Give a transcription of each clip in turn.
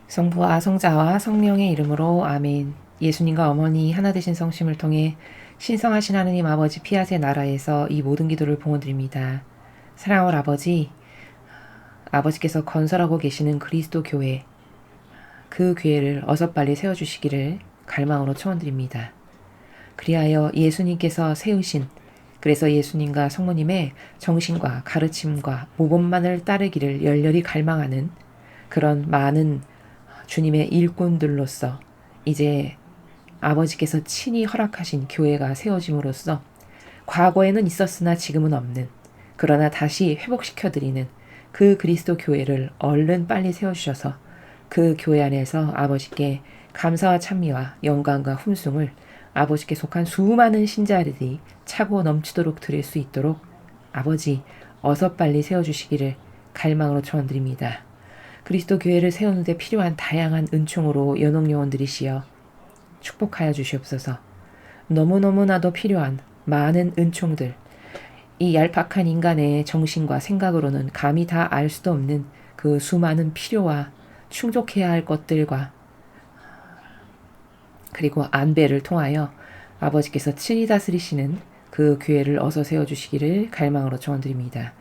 성부와 성자와 성령의 이름으로 아멘. 예수님과 어머니 하나 되신 성심을 통해 신성하신 하느님 아버지 피아세 나라에서 이 모든 기도를 봉헌드립니다. 사랑하는 아버지, 아버지께서 건설하고 계시는 그리스도 교회, 그 교회를 어서 빨리 세워주시기를 갈망으로 초원드립니다. 그리하여 예수님께서 세우신, 그래서 예수님과 성모님의 정신과 가르침과 모범만을 따르기를 열렬히 갈망하는 그런 많은 주님의 일꾼들로서 이제 아버지께서 친히 허락하신 교회가 세워짐으로써 과거에는 있었으나 지금은 없는, 그러나 다시 회복시켜드리는 그 그리스도 교회를 얼른 빨리 세워주셔서 그 교회 안에서 아버지께 감사와 찬미와 영광과 훈숭을 아버지께 속한 수많은 신자들이 차고 넘치도록 드릴 수 있도록 아버지 어서 빨리 세워주시기를 갈망으로 초원드립니다. 그리스도 교회를 세우는 데 필요한 다양한 은총으로 연옥 영혼들이시여 축복하여 주시옵소서. 너무너무나도 필요한 많은 은총들, 이 얄팍한 인간의 정신과 생각으로는 감히 다 알 수도 없는 그 수많은 필요와 충족해야 할 것들과 그리고 안배를 통하여 아버지께서 친히 다스리시는 그 교회를 어서 세워주시기를 갈망으로 초원드립니다.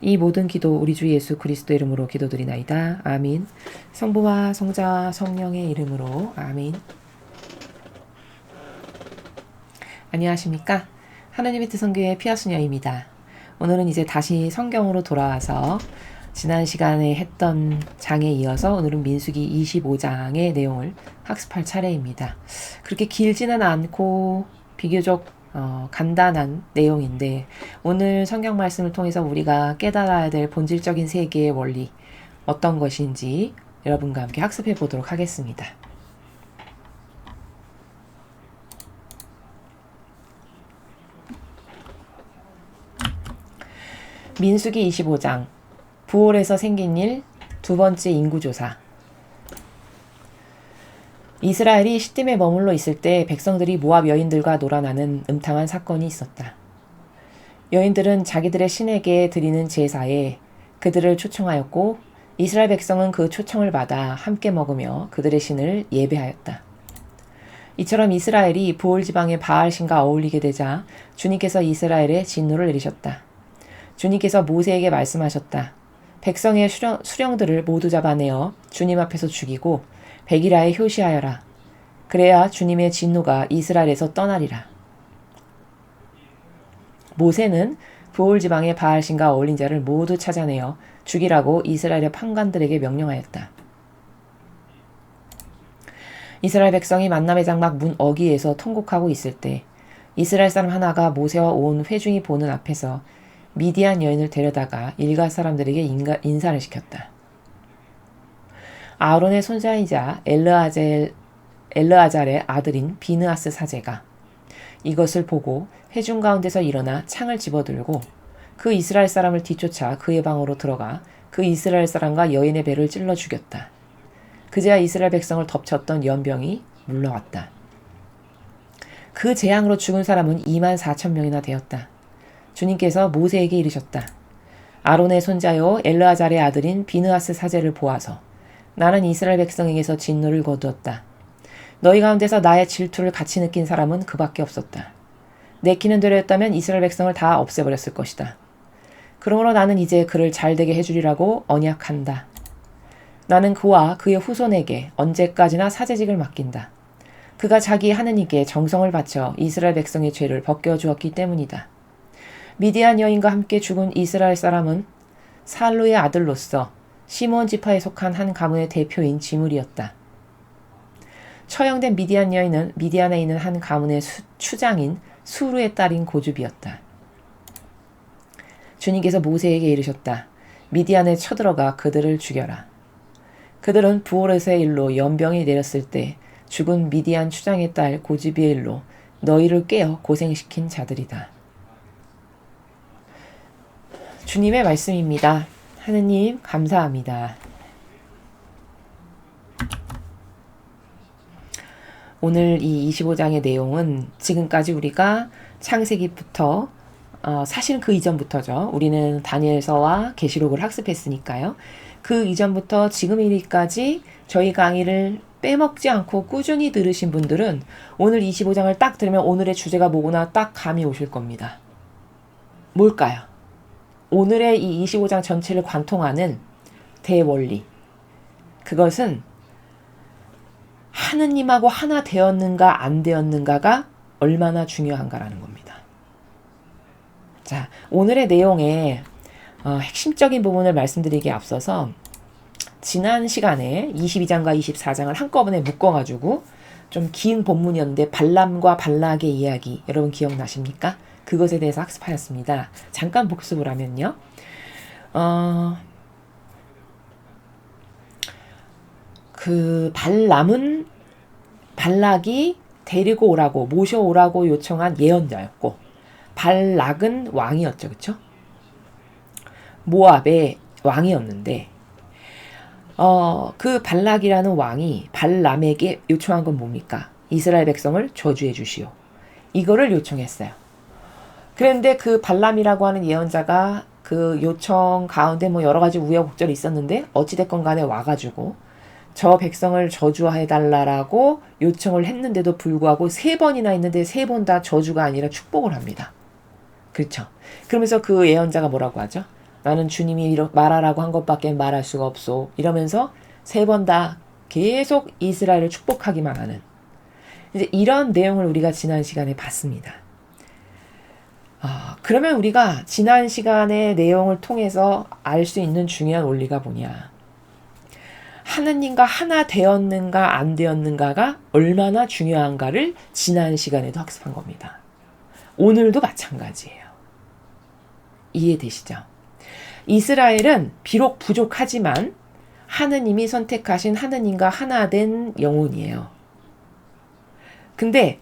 이 모든 기도 우리 주 예수 그리스도 이름으로 기도드리나이다. 아멘. 성부와 성자와 성령의 이름으로 아멘. 안녕하십니까? 하나님의 뜻성교회 피아수녀입니다. 오늘은 이제 다시 성경으로 돌아와서 지난 시간에 했던 장에 이어서 오늘은 민수기 25장의 내용을 학습할 차례입니다. 그렇게 길지는 않고 비교적 간단한 내용인데 오늘 성경 말씀을 통해서 우리가 깨달아야 될 본질적인 세계의 원리 어떤 것인지 여러분과 함께 학습해 보도록 하겠습니다. 민수기 25장 부올에서 생긴 일 두 번째 인구조사. 이스라엘이 시딤에 머물러 있을 때 백성들이 모압 여인들과 놀아나는 음탕한 사건이 있었다. 여인들은 자기들의 신에게 드리는 제사에 그들을 초청하였고 이스라엘 백성은 그 초청을 받아 함께 먹으며 그들의 신을 예배하였다. 이처럼 이스라엘이 부올 지방의 바알 신과 어울리게 되자 주님께서 이스라엘에 진노를 내리셨다. 주님께서 모세에게 말씀하셨다. 백성의 수령들을 모두 잡아내어 주님 앞에서 죽이고 백일하에 효시하여라. 그래야 주님의 진노가 이스라엘에서 떠나리라. 모세는 부올 지방의 바알신과 어울린 자를 모두 찾아내어 죽이라고 이스라엘의 판관들에게 명령하였다. 이스라엘 백성이 만남의 장막 문 어귀에서 통곡하고 있을 때 이스라엘 사람 하나가 모세와 온 회중이 보는 앞에서 미디안 여인을 데려다가 일가 사람들에게 인사를 시켰다. 아론의 손자이자 엘르아잘의 아들인 비느하스 사제가 이것을 보고 회중 가운데서 일어나 창을 집어들고 그 이스라엘 사람을 뒤쫓아 그의 방으로 들어가 그 이스라엘 사람과 여인의 배를 찔러 죽였다. 그제야 이스라엘 백성을 덮쳤던 연병이 물러왔다. 그 재앙으로 죽은 사람은 24,000명이나 되었다. 주님께서 모세에게 이르셨다. 아론의 손자요 엘르아잘의 아들인 비느하스 사제를 보아서 나는 이스라엘 백성에게서 진노를 거두었다. 너희 가운데서 나의 질투를 같이 느낀 사람은 그밖에 없었다. 내 키는 되려였다면 이스라엘 백성을 다 없애버렸을 것이다. 그러므로 나는 이제 그를 잘되게 해주리라고 언약한다. 나는 그와 그의 후손에게 언제까지나 사제직을 맡긴다. 그가 자기 하느님께 정성을 바쳐 이스라엘 백성의 죄를 벗겨주었기 때문이다. 미디안 여인과 함께 죽은 이스라엘 사람은 살루의 아들로서 시므온 지파에 속한 한 가문의 대표인 지물이었다. 처형된 미디안 여인은 미디안에 있는 한 가문의 추장인 수루의 딸인 고줍이었다. 주님께서 모세에게 이르셨다. 미디안에 쳐들어가 그들을 죽여라. 그들은 부올에서의 일로 연병이 내렸을 때 죽은 미디안 추장의 딸 고줍이의 일로 너희를 깨어 고생시킨 자들이다. 주님의 말씀입니다. 하느님 감사합니다. 오늘 이 25장의 내용은 지금까지 우리가 창세기부터 사실은 그 이전부터죠. 우리는 다니엘서와 계시록을 학습했으니까요. 그 이전부터 지금이까지 저희 강의를 빼먹지 않고 꾸준히 들으신 분들은 오늘 25장을 딱 들으면 오늘의 주제가 뭐구나 딱 감이 오실 겁니다. 뭘까요? 오늘의 이 25장 전체를 관통하는 대원리. 그것은 하느님하고 하나 되었는가 안 되었는가가 얼마나 중요한가라는 겁니다. 자, 오늘의 내용에 핵심적인 부분을 말씀드리기에 앞서서 지난 시간에 22장과 24장을 한꺼번에 묶어가지고 좀 긴 본문이었는데 발람과 발락의 이야기 여러분 기억나십니까? 그것에 대해서 학습하였습니다. 잠깐 복습을 하면요. 그 발람은 발락이 데리고 오라고 모셔오라고 요청한 예언자였고 발락은 왕이었죠. 그렇죠? 모압의 왕이었는데 그 발락이라는 왕이 발람에게 요청한 건 뭡니까? 이스라엘 백성을 저주해 주시오. 이거를 요청했어요. 그런데 그 발람이라고 하는 예언자가 그 요청 가운데 뭐 여러 가지 우여곡절이 있었는데 어찌됐건 간에 와가지고 저 백성을 저주해달라고 요청을 했는데도 불구하고 3번이나 있는데 3번 다 저주가 아니라 축복을 합니다. 그렇죠. 그러면서 그 예언자가 뭐라고 하죠? 나는 주님이 이렇게 말하라고 한 것밖에 말할 수가 없소. 이러면서 3번 다 계속 이스라엘을 축복하기만 하는 이제 이런 내용을 우리가 지난 시간에 봤습니다. 그러면 우리가 지난 시간의 내용을 통해서 알 수 있는 중요한 원리가 뭐냐? 하느님과 하나 되었는가 안 되었는가가 얼마나 중요한가를 지난 시간에도 학습한 겁니다. 오늘도 마찬가지예요. 이해되시죠? 이스라엘은 비록 부족하지만 하느님이 선택하신 하느님과 하나 된 영혼이에요. 근데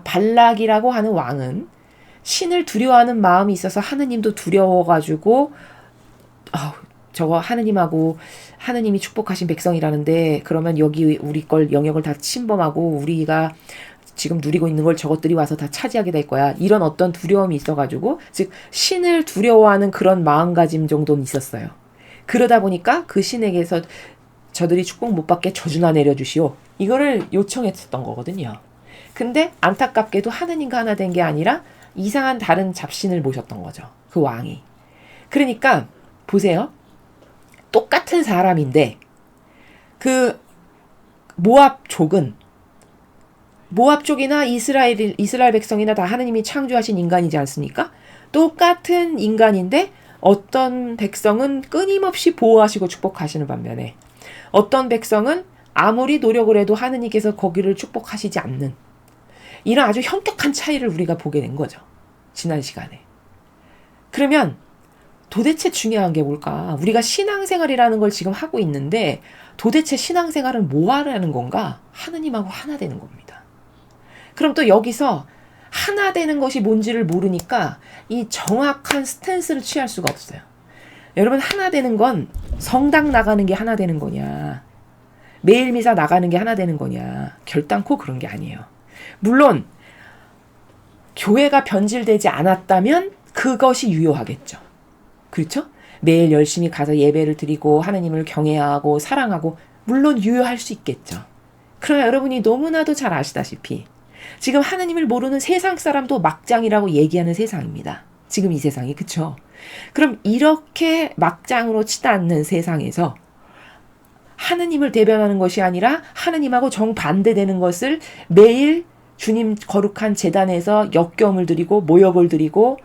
발락이라고 하는 왕은 신을 두려워하는 마음이 있어서 하느님도 두려워가지고 저거 하느님이 축복하신 백성이라는데 그러면 여기 우리 걸 영역을 다 침범하고 우리가 지금 누리고 있는 걸 저것들이 와서 다 차지하게 될 거야. 이런 어떤 두려움이 있어가지고 즉 신을 두려워하는 그런 마음가짐 정도는 있었어요. 그러다 보니까 그 신에게서 저들이 축복 못 받게 저주나 내려주시오. 이거를 요청했었던 거거든요. 근데 안타깝게도 하느님과 하나 된 게 아니라 이상한 다른 잡신을 모셨던 거죠. 그 왕이. 그러니까 보세요. 똑같은 사람인데 그 모압족이나 이스라엘 백성이나 다 하느님이 창조하신 인간이지 않습니까? 똑같은 인간인데 어떤 백성은 끊임없이 보호하시고 축복하시는 반면에 어떤 백성은 아무리 노력을 해도 하느님께서 거기를 축복하시지 않는 이런 아주 현격한 차이를 우리가 보게 된 거죠. 지난 시간에. 그러면 도대체 중요한 게 뭘까? 우리가 신앙생활이라는 걸 지금 하고 있는데 도대체 신앙생활은 뭐 하라는 건가? 하느님하고 하나 되는 겁니다. 그럼 또 여기서 하나 되는 것이 뭔지를 모르니까 이 정확한 스탠스를 취할 수가 없어요. 여러분 하나 되는 건 성당 나가는 게 하나 되는 거냐? 매일 미사 나가는 게 하나 되는 거냐? 결단코 그런 게 아니에요. 물론 교회가 변질되지 않았다면 그것이 유효하겠죠. 그렇죠? 매일 열심히 가서 예배를 드리고 하나님을 경외하고 사랑하고 물론 유효할 수 있겠죠. 그러나 여러분이 너무나도 잘 아시다시피 지금 하나님을 모르는 세상 사람도 막장이라고 얘기하는 세상입니다. 지금 이 세상이. 그렇죠? 그럼 이렇게 막장으로 치닫는 세상에서 하느님을 대변하는 것이 아니라 하느님하고 정반대되는 것을 매일 주님 거룩한 제단에서 역경을 드리고 모욕을 드리고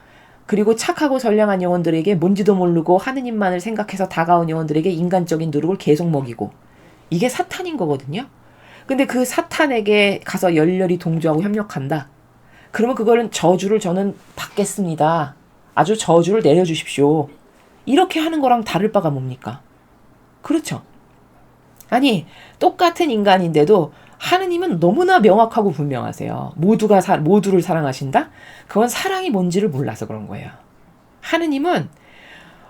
그리고 착하고 선량한 영혼들에게 뭔지도 모르고 하느님만을 생각해서 다가온 영혼들에게 인간적인 누룩을 계속 먹이고 이게 사탄인 거거든요. 근데 그 사탄에게 가서 열렬히 동조하고 협력한다. 그러면 그거는 저주를 저는 받겠습니다. 아주 저주를 내려주십시오. 이렇게 하는 거랑 다를 바가 뭡니까? 그렇죠. 아니 똑같은 인간인데도 하느님은 너무나 명확하고 분명하세요. 모두를 사랑하신다? 그건 사랑이 뭔지를 몰라서 그런 거예요. 하느님은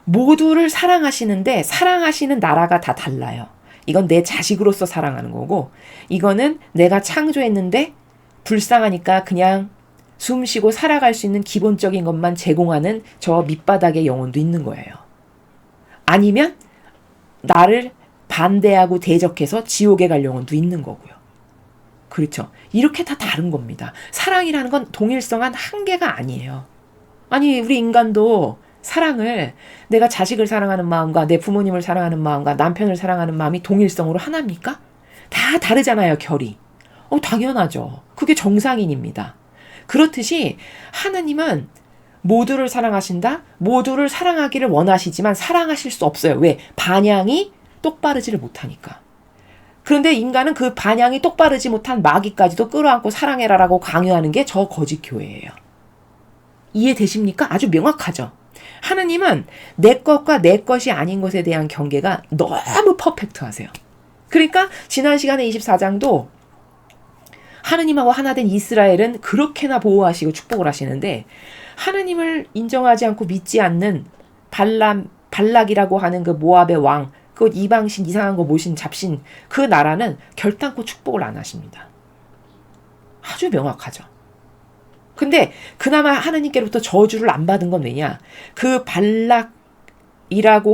모두를 사랑하시는데 사랑하시는 나라가 다 달라요. 이건 내 자식으로서 사랑하는 거고 이거는 내가 창조했는데 불쌍하니까 그냥 숨 쉬고 살아갈 수 있는 기본적인 것만 제공하는 저 밑바닥의 영혼도 있는 거예요. 아니면 나를 반대하고 대적해서 지옥에 갈 영혼도 있는 거고요. 그렇죠. 이렇게 다 다른 겁니다. 사랑이라는 건 동일성한 한계가 아니에요. 아니 우리 인간도 사랑을 내가 자식을 사랑하는 마음과 내 부모님을 사랑하는 마음과 남편을 사랑하는 마음이 동일성으로 하나입니까? 다 다르잖아요, 결이. 당연하죠. 그게 정상인입니다. 그렇듯이 하나님은 모두를 사랑하신다? 모두를 사랑하기를 원하시지만 사랑하실 수 없어요. 왜? 반향이 똑바르지를 못하니까. 그런데 인간은 그 반향이 똑바르지 못한 마귀까지도 끌어안고 사랑해라라고 강요하는 게 저 거짓 교회예요. 이해되십니까? 아주 명확하죠. 하느님은 내 것과 내 것이 아닌 것에 대한 경계가 너무 퍼펙트하세요. 그러니까 지난 시간에 24장도 하느님하고 하나 된 이스라엘은 그렇게나 보호하시고 축복을 하시는데 하느님을 인정하지 않고 믿지 않는 발락이라고 하는 그 모압의 왕, 그 이방신 이상한 거 모신 잡신 그 나라는 결단코 축복을 안 하십니다. 아주 명확하죠. 근데 그나마 하느님께로부터 저주를 안 받은 건 왜냐? 그 발락이라고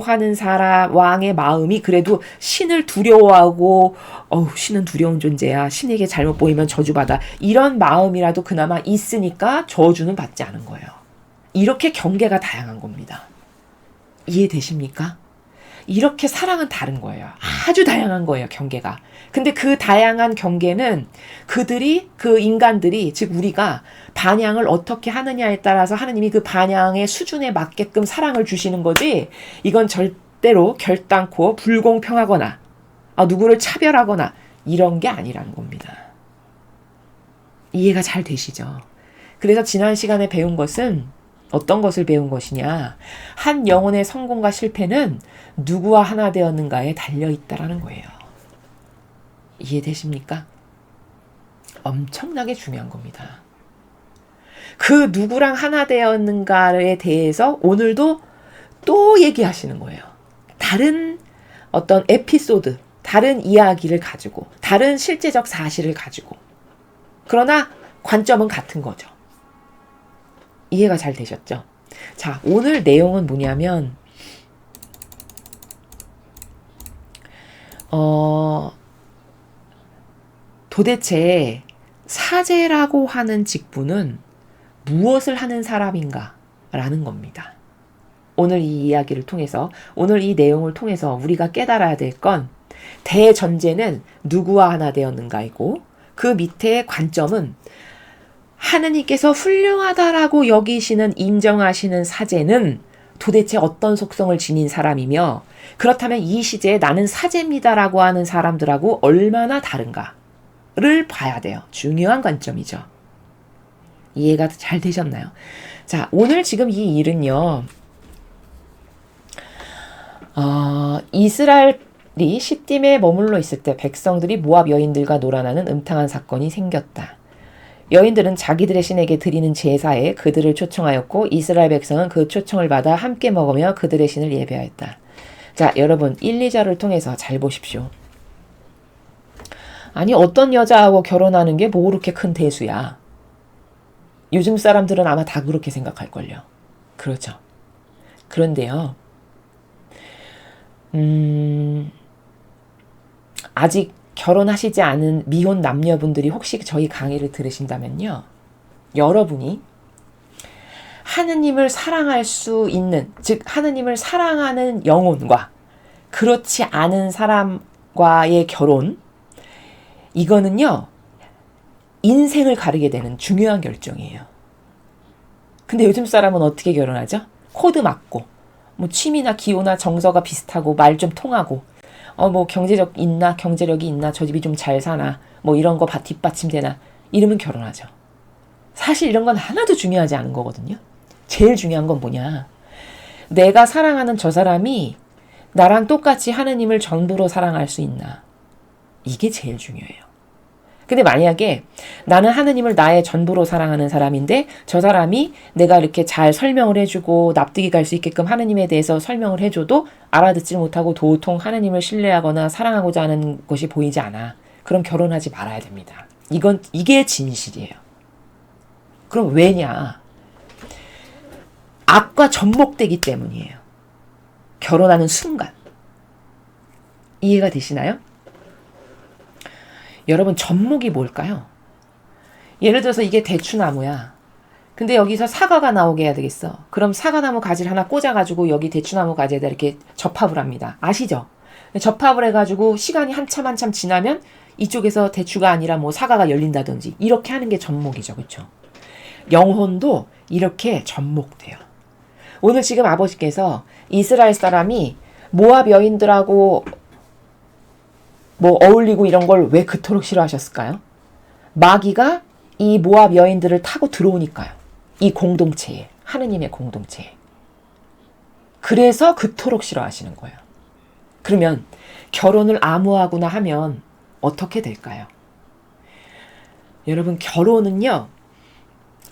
하는 사람 왕의 마음이 그래도 신을 두려워하고 신은 두려운 존재야. 신에게 잘못 보이면 저주받아. 이런 마음이라도 그나마 있으니까 저주는 받지 않은 거예요. 이렇게 경계가 다양한 겁니다. 이해되십니까? 이렇게 사랑은 다른 거예요. 아주 다양한 거예요, 경계가. 근데 그 다양한 경계는 그 인간들이, 즉 우리가 반향을 어떻게 하느냐에 따라서 하느님이 그 반향의 수준에 맞게끔 사랑을 주시는 거지, 이건 절대로 결단코 불공평하거나 누구를 차별하거나 이런 게 아니라는 겁니다. 이해가 잘 되시죠? 그래서 지난 시간에 배운 것은 어떤 것을 배운 것이냐? 한 영혼의 성공과 실패는 누구와 하나 되었는가에 달려있다라는 거예요. 이해되십니까? 엄청나게 중요한 겁니다. 그 누구랑 하나 되었는가에 대해서 오늘도 또 얘기하시는 거예요. 다른 어떤 에피소드, 다른 이야기를 가지고, 다른 실제적 사실을 가지고. 그러나 관점은 같은 거죠. 이해가 잘 되셨죠? 자, 오늘 내용은 뭐냐면 도대체 사제라고 하는 직분은 무엇을 하는 사람인가? 라는 겁니다. 오늘 이 이야기를 통해서, 오늘 이 내용을 통해서 우리가 깨달아야 될 건 대전제는 누구와 하나 되었는가이고 그 밑에 관점은 하느님께서 훌륭하다라고 여기시는 인정하시는 사제는 도대체 어떤 속성을 지닌 사람이며 그렇다면 이 시제에 나는 사제입니다라고 하는 사람들하고 얼마나 다른가를 봐야 돼요. 중요한 관점이죠. 이해가 잘 되셨나요? 자, 오늘 지금 이 일은요. 이스라엘이 시딤에 머물러 있을 때 백성들이 모압 여인들과 놀아나는 음탕한 사건이 생겼다. 여인들은 자기들의 신에게 드리는 제사에 그들을 초청하였고 이스라엘 백성은 그 초청을 받아 함께 먹으며 그들의 신을 예배하였다. 자, 여러분 1, 2절을 통해서 잘 보십시오. 아니 어떤 여자하고 결혼하는 게 뭐 그렇게 큰 대수야. 요즘 사람들은 아마 다 그렇게 생각할걸요. 그렇죠. 그런데요. 아직 결혼하시지 않은 미혼 남녀분들이 혹시 저희 강의를 들으신다면요. 여러분이 하느님을 사랑할 수 있는, 즉 하느님을 사랑하는 영혼과 그렇지 않은 사람과의 결혼, 이거는요. 인생을 가르게 되는 중요한 결정이에요. 근데 요즘 사람은 어떻게 결혼하죠? 코드 맞고 뭐 취미나 기호나 정서가 비슷하고 말 좀 통하고 뭐 경제력이 있나 저 집이 좀 잘 사나 뭐 이런 거 뒷받침되나 이러면 결혼하죠. 사실 이런 건 하나도 중요하지 않은 거거든요. 제일 중요한 건 뭐냐? 내가 사랑하는 저 사람이 나랑 똑같이 하느님을 전부로 사랑할 수 있나? 이게 제일 중요해요. 근데 만약에 나는 하느님을 나의 전부로 사랑하는 사람인데 저 사람이 내가 이렇게 잘 설명을 해주고 납득이 갈 수 있게끔 하느님에 대해서 설명을 해줘도 알아듣지 못하고 도통 하느님을 신뢰하거나 사랑하고자 하는 것이 보이지 않아. 그럼 결혼하지 말아야 됩니다. 이게 진실이에요. 그럼 왜냐? 악과 접목되기 때문이에요. 결혼하는 순간. 이해가 되시나요? 여러분, 접목이 뭘까요? 예를 들어서 이게 대추나무야. 근데 여기서 사과가 나오게 해야 되겠어. 그럼 사과나무 가지를 하나 꽂아가지고 여기 대추나무 가지에다 이렇게 접합을 합니다. 아시죠? 접합을 해가지고 시간이 한참 지나면 이쪽에서 대추가 아니라 뭐 사과가 열린다든지 이렇게 하는 게 접목이죠. 그렇죠? 영혼도 이렇게 접목돼요. 오늘 지금 아버지께서 이스라엘 사람이 모압 여인들하고 뭐 어울리고 이런 걸 왜 그토록 싫어하셨을까요? 마귀가 이 모압 여인들을 타고 들어오니까요. 이 공동체에, 하느님의 공동체에. 그래서 그토록 싫어하시는 거예요. 그러면 결혼을 암호하거나 하면 어떻게 될까요? 여러분, 결혼은요,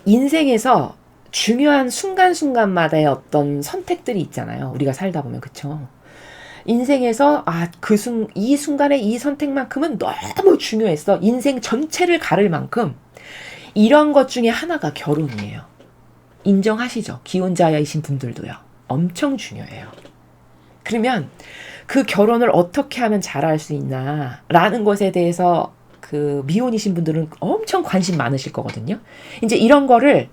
인생에서 중요한 순간순간마다의 어떤 선택들이 있잖아요. 우리가 살다 보면, 그쵸? 인생에서 이 순간의 이 선택만큼은 너무 중요했어. 인생 전체를 가를 만큼 이런 것 중에 하나가 결혼이에요. 인정하시죠? 기혼자이신 분들도요. 엄청 중요해요. 그러면 그 결혼을 어떻게 하면 잘할 수 있나 라는 것에 대해서 그 미혼이신 분들은 엄청 관심 많으실 거거든요. 이제 이런 거를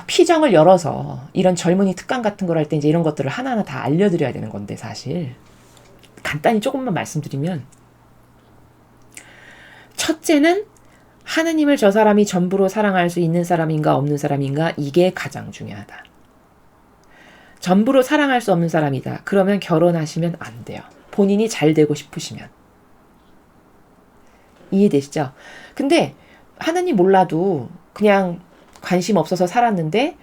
피정을 열어서 이런 젊은이 특강 같은 걸 할 때 이제 이런 것들을 하나하나 다 알려드려야 되는 건데, 사실 간단히 조금만 말씀드리면, 첫째는 하느님을 저 사람이 전부로 사랑할 수 있는 사람인가 없는 사람인가, 이게 가장 중요하다. 전부로 사랑할 수 없는 사람이다. 그러면 결혼하시면 안 돼요. 본인이 잘 되고 싶으시면. 이해되시죠? 근데 하느님 몰라도 그냥 관심 없어서 살았는데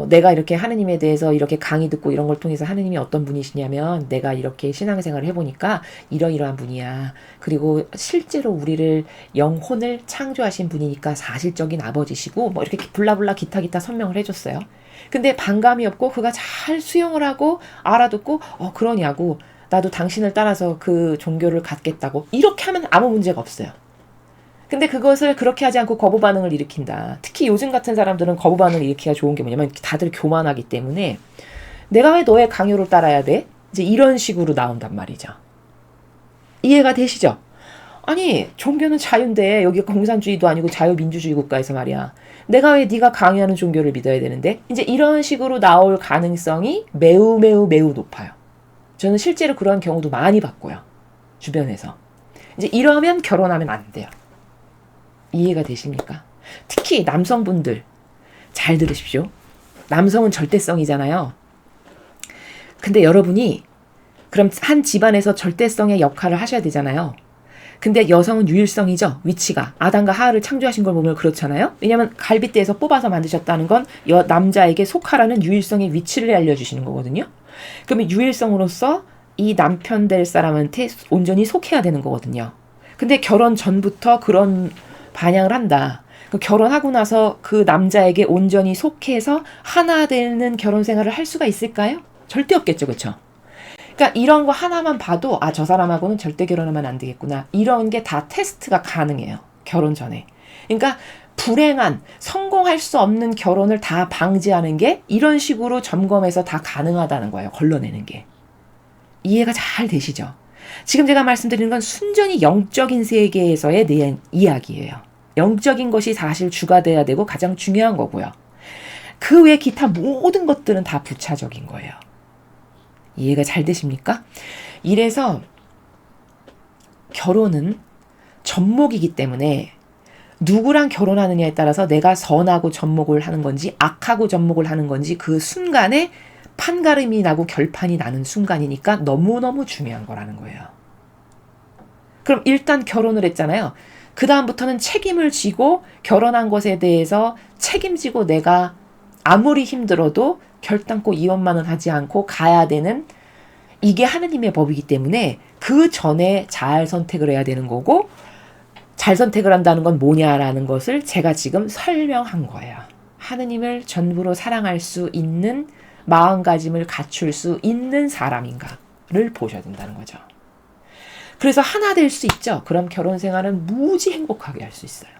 내가 이렇게 하느님에 대해서 이렇게 강의 듣고 이런 걸 통해서 하느님이 어떤 분이시냐면, 내가 이렇게 신앙생활을 해보니까 이러이러한 분이야. 그리고 실제로 우리를 영혼을 창조하신 분이니까 사실적인 아버지시고 뭐 이렇게 블라블라 기타 설명을 해줬어요. 근데 반감이 없고 그가 잘 수용을 하고 알아듣고 그러냐고, 나도 당신을 따라서 그 종교를 갖겠다고, 이렇게 하면 아무 문제가 없어요. 근데 그것을 그렇게 하지 않고 거부 반응을 일으킨다. 특히 요즘 같은 사람들은 거부 반응을 일으키기가 좋은 게 뭐냐면, 다들 교만하기 때문에 내가 왜 너의 강요를 따라야 돼? 이제 이런 식으로 나온단 말이죠. 이해가 되시죠? 아니, 종교는 자유인데 여기가 공산주의도 아니고 자유민주주의 국가에서 말이야. 내가 왜 네가 강요하는 종교를 믿어야 되는데? 이제 이런 식으로 나올 가능성이 매우 높아요. 저는 실제로 그런 경우도 많이 봤고요. 주변에서. 이제 이러면 결혼하면 안 돼요. 이해가 되십니까? 특히 남성분들 잘 들으십시오. 남성은 절대성이잖아요. 근데 여러분이 그럼 한 집안에서 절대성의 역할을 하셔야 되잖아요. 근데 여성은 유일성이죠. 위치가. 아담과 하와를 창조하신 걸 보면 그렇잖아요. 왜냐하면 갈빗대에서 뽑아서 만드셨다는 건 남자에게 속하라는 유일성의 위치를 알려주시는 거거든요. 그러면 유일성으로서 이 남편 될 사람한테 온전히 속해야 되는 거거든요. 근데 결혼 전부터 그런 반향을 한다. 결혼하고 나서 그 남자에게 온전히 속해서 하나 되는 결혼 생활을 할 수가 있을까요? 절대 없겠죠. 그렇죠? 그러니까 이런 거 하나만 봐도 저 사람하고는 절대 결혼하면 안 되겠구나. 이런 게 다 테스트가 가능해요. 결혼 전에. 그러니까 불행한, 성공할 수 없는 결혼을 다 방지하는 게 이런 식으로 점검해서 다 가능하다는 거예요. 걸러내는 게. 이해가 잘 되시죠? 지금 제가 말씀드리는 건 순전히 영적인 세계에서의 내 이야기예요. 영적인 것이 사실 주가 돼야 되고 가장 중요한 거고요. 그 외 기타 모든 것들은 다 부차적인 거예요. 이해가 잘 되십니까? 이래서 결혼은 접목이기 때문에 누구랑 결혼하느냐에 따라서 내가 선하고 접목을 하는 건지 악하고 접목을 하는 건지 그 순간에 판가름이 나고 결판이 나는 순간이니까 너무너무 중요한 거라는 거예요. 그럼 일단 결혼을 했잖아요. 그 다음부터는 책임을 지고 결혼한 것에 대해서 책임지고 내가 아무리 힘들어도 결단코 이혼만은 하지 않고 가야 되는, 이게 하느님의 법이기 때문에 그 전에 잘 선택을 해야 되는 거고, 잘 선택을 한다는 건 뭐냐라는 것을 제가 지금 설명한 거예요. 하느님을 전부로 사랑할 수 있는 마음가짐을 갖출 수 있는 사람인가를 보셔야 된다는 거죠. 그래서 하나 될 수 있죠. 그럼 결혼 생활은 무지 행복하게 할 수 있어요.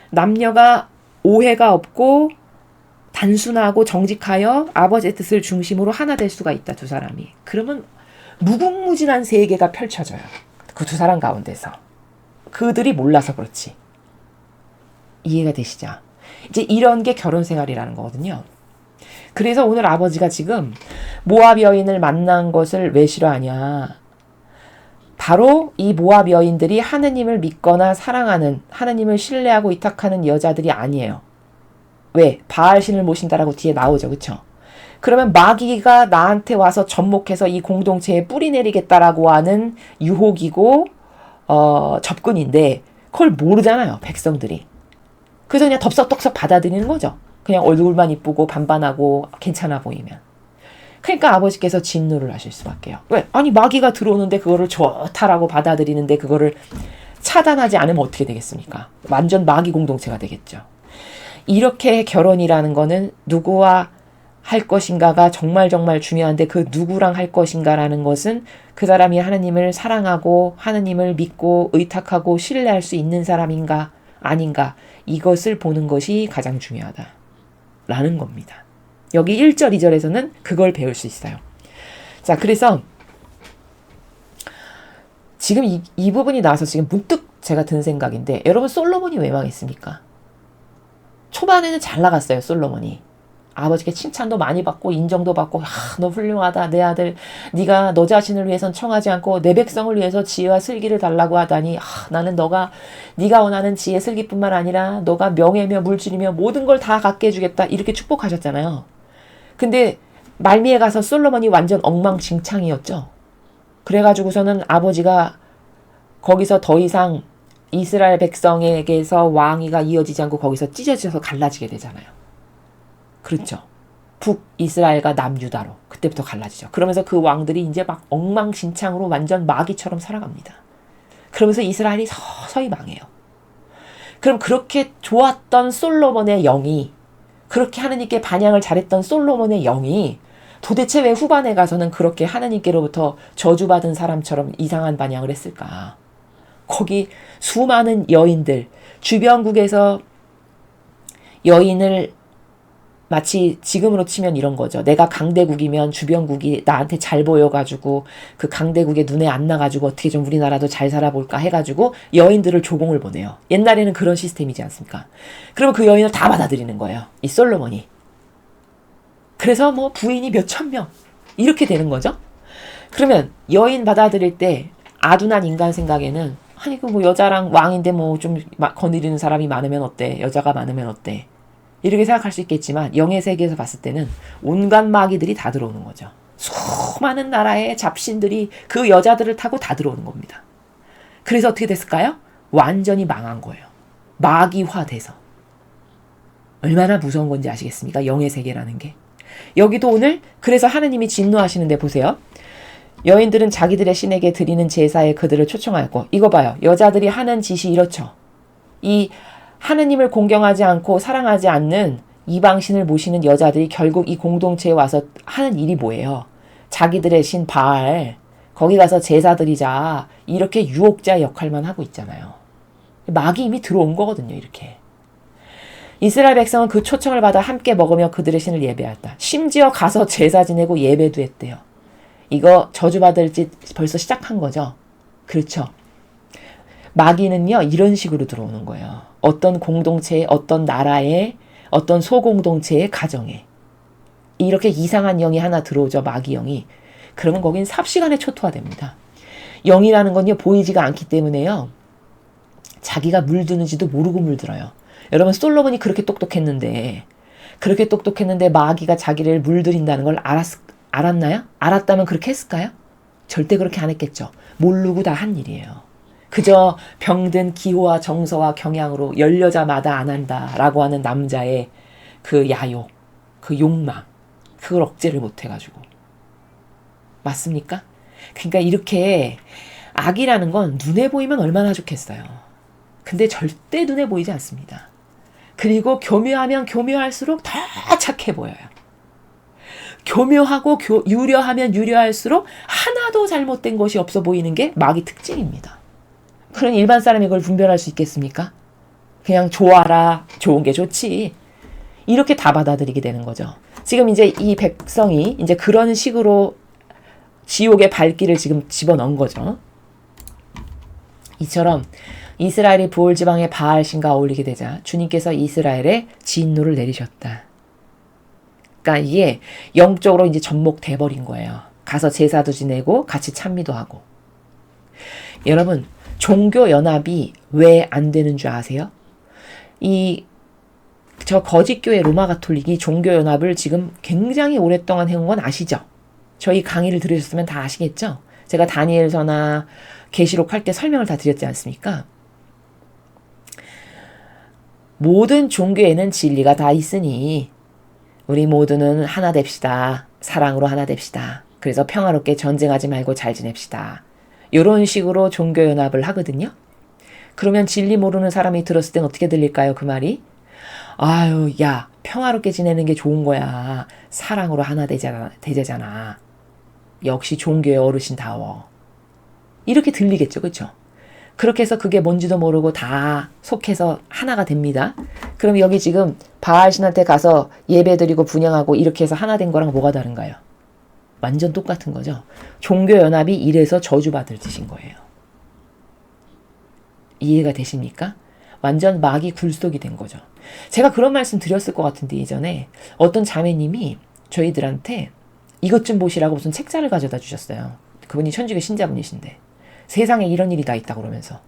남녀가 오해가 없고 단순하고 정직하여 아버지의 뜻을 중심으로 하나 될 수가 있다, 두 사람이. 그러면 무궁무진한 세계가 펼쳐져요. 그 두 사람 가운데서. 그들이 몰라서 그렇지. 이해가 되시죠? 이제 이런 게 결혼 생활이라는 거거든요. 그래서 오늘 아버지가 지금 모압 여인을 만난 것을 왜 싫어하냐. 바로 이 모압 여인들이 하느님을 믿거나 사랑하는, 하느님을 신뢰하고 위탁하는 여자들이 아니에요. 왜? 바알신을 모신다라고 뒤에 나오죠. 그쵸? 그러면 마귀가 나한테 와서 접목해서 이 공동체에 뿌리 내리겠다라고 하는 유혹이고 접근인데 그걸 모르잖아요. 백성들이. 그래서 그냥 덥석덥석 받아들이는 거죠. 그냥 얼굴만 이쁘고 반반하고 괜찮아 보이면. 그러니까 아버지께서 진노를 하실 수밖에요. 왜? 아니 마귀가 들어오는데 그거를 좋다라고 받아들이는데 그거를 차단하지 않으면 어떻게 되겠습니까? 완전 마귀 공동체가 되겠죠. 이렇게 결혼이라는 거는 누구와 할 것인가가 정말 중요한데 그 누구랑 할 것인가라는 것은 그 사람이 하느님을 사랑하고 하느님을 믿고 의탁하고 신뢰할 수 있는 사람인가 아닌가 이것을 보는 것이 가장 중요하다라는 겁니다. 여기 1절, 2절에서는 그걸 배울 수 있어요. 자, 그래서 지금 이 부분이 나와서 지금 문득 제가 든 생각인데 여러분 솔로몬이 왜 망했습니까? 초반에는 잘 나갔어요. 솔로몬이. 아버지께 칭찬도 많이 받고 인정도 받고 너 훌륭하다. 내 아들 네가 너 자신을 위해선 청하지 않고 내 백성을 위해서 지혜와 슬기를 달라고 하다니 나는 네가 원하는 지혜 슬기뿐만 아니라 너가 명예며 물질이며 모든 걸 다 갖게 해주겠다. 이렇게 축복하셨잖아요. 근데 말미에 가서 솔로몬이 완전 엉망진창이었죠. 그래가지고서는 아버지가 거기서 더 이상 이스라엘 백성에게서 왕위가 이어지지 않고 거기서 찢어져서 갈라지게 되잖아요. 그렇죠. 북이스라엘과 남유다로 그때부터 갈라지죠. 그러면서 그 왕들이 이제 막 엉망진창으로 완전 마귀처럼 살아갑니다. 그러면서 이스라엘이 서서히 망해요. 그럼 그렇게 좋았던 솔로몬의 영이 그렇게 하느님께 반향을 잘했던 솔로몬의 영이 도대체 왜 후반에 가서는 그렇게 하느님께로부터 저주받은 사람처럼 이상한 반향을 했을까? 거기 수많은 여인들, 주변국에서 여인을 마치 지금으로 치면 이런 거죠. 내가 강대국이면 주변국이 나한테 잘 보여가지고 그 강대국의 눈에 안 나가지고 어떻게 좀 우리나라도 잘 살아볼까 해가지고 여인들을 조공을 보내요. 옛날에는 그런 시스템이지 않습니까? 그러면 그 여인을 다 받아들이는 거예요. 이 솔로몬이. 그래서 뭐 부인이 몇천 명 이렇게 되는 거죠. 그러면 여인 받아들일 때 아둔한 인간 생각에는 아니 그 뭐 여자랑 왕인데 뭐 좀 거느리는 사람이 많으면 어때? 여자가 많으면 어때? 이렇게 생각할 수 있겠지만 영의 세계에서 봤을 때는 온갖 마귀들이 다 들어오는 거죠. 수많은 나라의 잡신들이 그 여자들을 타고 다 들어오는 겁니다. 그래서 어떻게 됐을까요? 완전히 망한 거예요. 마귀화돼서. 얼마나 무서운 건지 아시겠습니까? 영의 세계라는 게. 여기도 오늘 그래서 하느님이 진노하시는데 보세요. 여인들은 자기들의 신에게 드리는 제사에 그들을 초청하였고 이거 봐요. 여자들이 하는 짓이 이렇죠. 이 하느님을 공경하지 않고 사랑하지 않는 이방신을 모시는 여자들이 결국 이 공동체에 와서 하는 일이 뭐예요? 자기들의 신 바알 거기 가서 제사 드리자 이렇게 유혹자 역할만 하고 있잖아요. 마귀 이미 들어온 거거든요. 이렇게. 이스라엘 백성은 그 초청을 받아 함께 먹으며 그들의 신을 예배했다. 심지어 가서 제사 지내고 예배도 했대요. 이거 저주받을 짓 벌써 시작한 거죠. 그렇죠. 마귀는요 이런 식으로 들어오는 거예요. 어떤 공동체에 어떤 나라에 어떤 소공동체의 가정에 이렇게 이상한 영이 하나 들어오죠. 마귀 영이. 그러면 거긴 삽시간에 초토화됩니다. 영이라는 건요 보이지가 않기 때문에요. 자기가 물드는지도 모르고 물들어요. 여러분 솔로몬이 그렇게 똑똑했는데 마귀가 자기를 물들인다는 걸 알았나요? 알았다면 그렇게 했을까요? 절대 그렇게 안 했겠죠. 모르고 다 한 일이에요. 그저 병든 기호와 정서와 경향으로 열 여자마다 안 한다라고 하는 남자의 그 야욕, 그 욕망, 그걸 억제를 못해가지고. 맞습니까? 그러니까 이렇게 악이라는 건 눈에 보이면 얼마나 좋겠어요. 근데 절대 눈에 보이지 않습니다. 그리고 교묘하면 교묘할수록 더 착해 보여요. 교묘하고 유려하면 유려할수록 하나도 잘못된 것이 없어 보이는 게 마귀 특징입니다. 그런 일반 사람이 그걸 분별할 수 있겠습니까? 그냥 좋아라. 좋은 게 좋지. 이렇게 다 받아들이게 되는 거죠. 지금 이제 이 백성이 이제 그런 식으로 지옥의 발길을 지금 집어넣은 거죠. 이처럼 이스라엘이 부올 지방의 바알신과 어울리게 되자 주님께서 이스라엘에 진노를 내리셨다. 그러니까 이게 영적으로 이제 접목돼 버린 거예요. 가서 제사도 지내고 같이 찬미도 하고. 여러분, 종교 연합이 왜 안 되는 줄 아세요? 저 거짓교회 로마 가톨릭이 종교 연합을 지금 굉장히 오랫동안 해온 건 아시죠? 저희 강의를 들으셨으면 다 아시겠죠? 제가 다니엘서나 계시록 할 때 설명을 다 드렸지 않습니까? 모든 종교에는 진리가 다 있으니 우리 모두는 하나 됩시다. 사랑으로 하나 됩시다. 그래서 평화롭게 전쟁하지 말고 잘 지냅시다. 이런 식으로 종교연합을 하거든요. 그러면 진리 모르는 사람이 들었을 땐 어떻게 들릴까요? 그 말이? 아유, 야, 평화롭게 지내는 게 좋은 거야. 사랑으로 하나 되잖아. 역시 종교의 어르신다워. 이렇게 들리겠죠. 그렇죠? 그렇게 해서 그게 뭔지도 모르고 다 속해서 하나가 됩니다. 그럼 여기 지금 바알신한테 가서 예배드리고 분향하고 이렇게 해서 하나 된 거랑 뭐가 다른가요? 완전 똑같은 거죠. 종교연합이 이래서 저주받을 짓인 거예요. 이해가 되십니까? 완전 마귀 굴속이 된 거죠. 제가 그런 말씀 드렸을 것 같은데 예전에 어떤 자매님이 저희들한테 이것 좀 보시라고 무슨 책자를 가져다 주셨어요. 그분이 천주교 신자분이신데 세상에 이런 일이 다 있다 그러면서.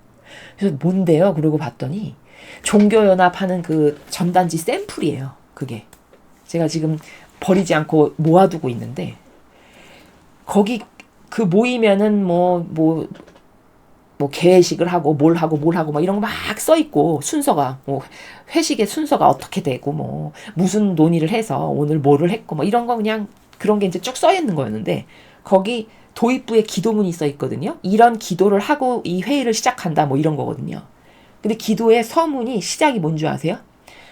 그래서 뭔데요? 그러고 봤더니 종교연합하는 그 전단지 샘플이에요. 그게. 제가 지금 버리지 않고 모아두고 있는데 거기 그 모이면은 뭐 개회식을 하고 뭘 하고 막 이런 거 막 써 있고 순서가 뭐 회식의 순서가 어떻게 되고 뭐 무슨 논의를 해서 오늘 뭐를 했고 뭐 이런 거 그냥 그런 게 이제 쭉 써 있는 거였는데 거기 도입부에 기도문이 써 있거든요. 이런 기도를 하고 이 회의를 시작한다 뭐 이런 거거든요. 근데 기도의 서문이 시작이 뭔 줄 아세요?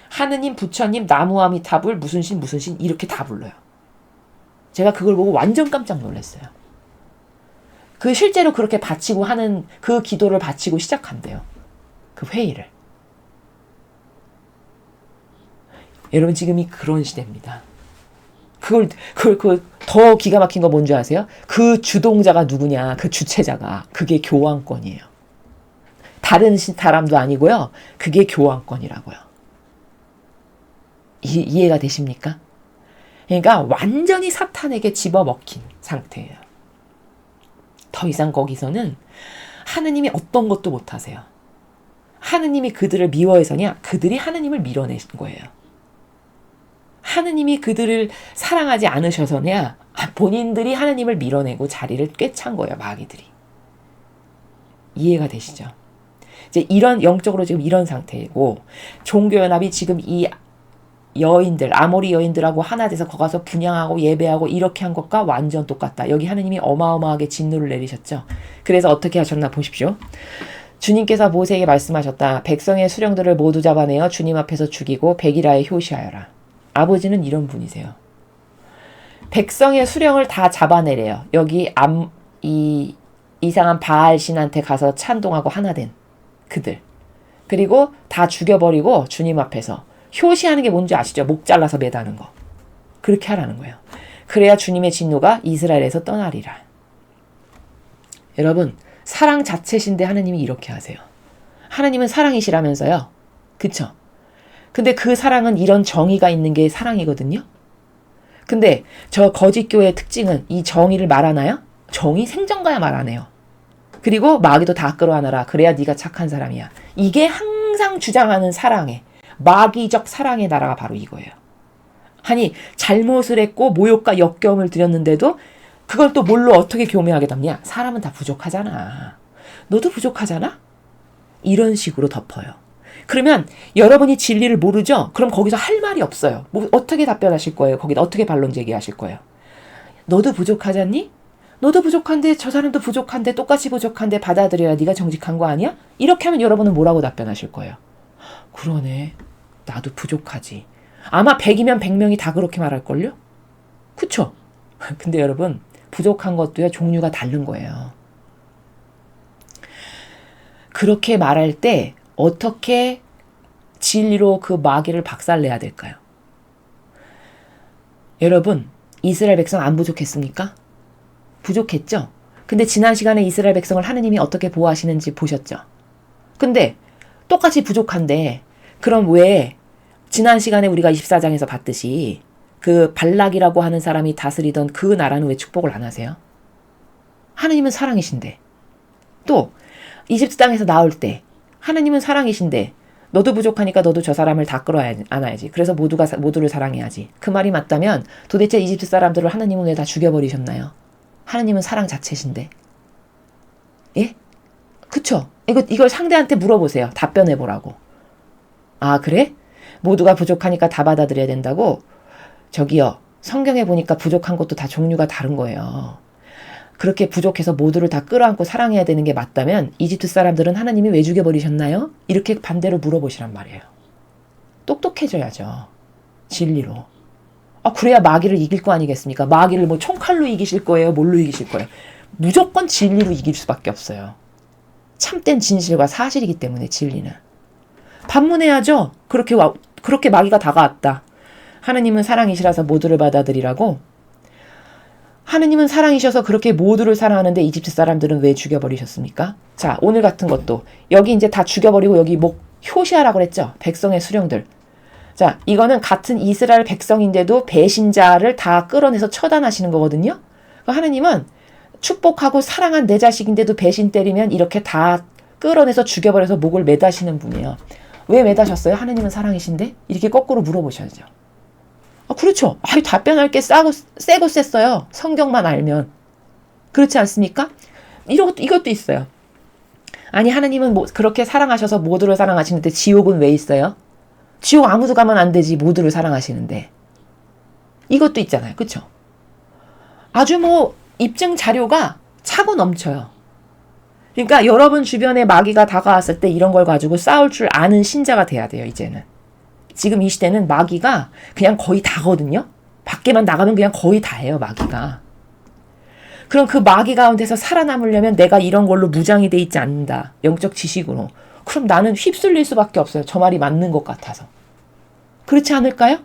하느님, 부처님, 나무아미타불, 무슨 신 이렇게 다 불러요. 제가 그걸 보고 완전 깜짝 놀랐어요. 그 실제로 그렇게 바치고 하는 그 기도를 바치고 시작한대요. 그 회의를. 여러분 지금이 그런 시대입니다. 그걸 더 기가 막힌 거 뭔지 아세요? 그 주동자가 누구냐? 그 주체자가. 그게 교황권이에요. 다른 사람도 아니고요. 그게 교황권이라고요. 이해가 되십니까? 그러니까 완전히 사탄에게 집어먹힌 상태예요. 더 이상 거기서는 하느님이 어떤 것도 못하세요. 하느님이 그들을 미워해서냐? 그들이 하느님을 밀어낸 거예요. 하느님이 그들을 사랑하지 않으셔서냐? 본인들이 하느님을 밀어내고 자리를 꿰찬 거예요. 마귀들이. 이해가 되시죠? 이제 이런 영적으로 지금 이런 상태이고 종교연합이 지금 이 여인들, 아모리 여인들하고 하나 돼서 거기 가서 분향하고 예배하고 이렇게 한 것과 완전 똑같다. 여기 하느님이 어마어마하게 진노를 내리셨죠. 그래서 어떻게 하셨나 보십시오. 주님께서 모세에게 말씀하셨다. 백성의 수령들을 모두 잡아내어 주님 앞에서 죽이고 백일하에 효시하여라. 아버지는 이런 분이세요. 백성의 수령을 다 잡아내래요. 여기 이 이상한 바알 신한테 가서 찬동하고 하나 된 그들. 그리고 다 죽여버리고 주님 앞에서 효시하는 게 뭔지 아시죠? 목 잘라서 매다는 거. 그렇게 하라는 거예요. 그래야 주님의 진노가 이스라엘에서 떠나리라. 여러분, 사랑 자체신데 하느님이 이렇게 하세요. 하느님은 사랑이시라면서요. 그쵸? 근데 그 사랑은 이런 정의가 있는 게 사랑이거든요. 근데 저 거짓교회의 특징은 이 정의를 말하나요? 정의 생정가야 말 안 해요. 그리고 마귀도 다 끌어안아라. 그래야 네가 착한 사람이야. 이게 항상 주장하는 사랑의 마귀적 사랑의 나라가 바로 이거예요. 아니 잘못을 했고 모욕과 역겨움을 드렸는데도 그걸 또 뭘로 어떻게 교묘하게 담냐? 사람은 다 부족하잖아. 너도 부족하잖아? 이런 식으로 덮어요. 그러면 여러분이 진리를 모르죠? 그럼 거기서 할 말이 없어요. 뭐 어떻게 답변하실 거예요? 거기다 어떻게 반론 제기하실 거예요? 너도 부족하잖니? 너도 부족한데 저 사람도 부족한데 똑같이 부족한데 받아들여야 네가 정직한 거 아니야? 이렇게 하면 여러분은 뭐라고 답변하실 거예요? 그러네. 나도 부족하지. 아마 100이면 100명이 다 그렇게 말할걸요? 그쵸? 근데 여러분 부족한 것도요 종류가 다른 거예요. 그렇게 말할 때 어떻게 진리로 그 마귀를 박살내야 될까요? 여러분, 이스라엘 백성 안 부족했습니까? 부족했죠? 근데 지난 시간에 이스라엘 백성을 하느님이 어떻게 보호하시는지 보셨죠? 근데 똑같이 부족한데 그럼 왜 지난 시간에 우리가 24장에서 봤듯이 그 발락이라고 하는 사람이 다스리던 그 나라는 왜 축복을 안 하세요? 하느님은 사랑이신데. 또 이집트 땅에서 나올 때 하느님은 사랑이신데 너도 부족하니까 너도 저 사람을 다 끌어안아야지. 그래서 모두를 사랑해야지. 그 말이 맞다면 도대체 이집트 사람들을 하느님은 왜 다 죽여버리셨나요? 하느님은 사랑 자체신데. 예? 그쵸? 이걸 상대한테 물어보세요. 답변해보라고. 아, 그래? 모두가 부족하니까 다 받아들여야 된다고? 저기요. 성경에 보니까 부족한 것도 다 종류가 다른 거예요. 그렇게 부족해서 모두를 다 끌어안고 사랑해야 되는 게 맞다면 이집트 사람들은 하나님이 왜 죽여버리셨나요? 이렇게 반대로 물어보시란 말이에요. 똑똑해져야죠. 진리로. 그래야 마귀를 이길 거 아니겠습니까? 마귀를 뭐 총칼로 이기실 거예요? 뭘로 이기실 거예요? 무조건 진리로 이길 수밖에 없어요. 참된 진실과 사실이기 때문에 진리는. 반문해야죠. 그렇게 마귀가 다가왔다. 하느님은 사랑이시라서 모두를 받아들이라고. 하느님은 사랑이셔서 그렇게 모두를 사랑하는데 이집트 사람들은 왜 죽여버리셨습니까? 자, 오늘 같은 것도 여기 이제 다 죽여버리고 여기 효시하라고 그랬죠. 백성의 수령들. 자, 이거는 같은 이스라엘 백성인데도 배신자를 다 끌어내서 처단하시는 거거든요. 하느님은 축복하고 사랑한 내 자식인데도 배신 때리면 이렇게 다 끌어내서 죽여버려서 목을 매다시는 분이에요. 왜 매다셨어요? 하느님은 사랑이신데? 이렇게 거꾸로 물어보셔야죠. 그렇죠. 답변할 게 세고 셌어요. 성경만 알면. 그렇지 않습니까? 이것도 있어요. 아니, 하느님은 그렇게 사랑하셔서 모두를 사랑하시는데 지옥은 왜 있어요? 지옥 아무도 가면 안 되지. 모두를 사랑하시는데. 이것도 있잖아요. 그렇죠? 아주 입증 자료가 차고 넘쳐요. 그러니까 여러분 주변에 마귀가 다가왔을 때 이런 걸 가지고 싸울 줄 아는 신자가 돼야 돼요. 이제는. 지금 이 시대는 마귀가 그냥 거의 다거든요. 밖에만 나가면 그냥 거의 다예요. 마귀가. 그럼 그 마귀 가운데서 살아남으려면 내가 이런 걸로 무장이 돼 있지 않는다. 영적 지식으로. 그럼 나는 휩쓸릴 수밖에 없어요. 저 말이 맞는 것 같아서. 그렇지 않을까요?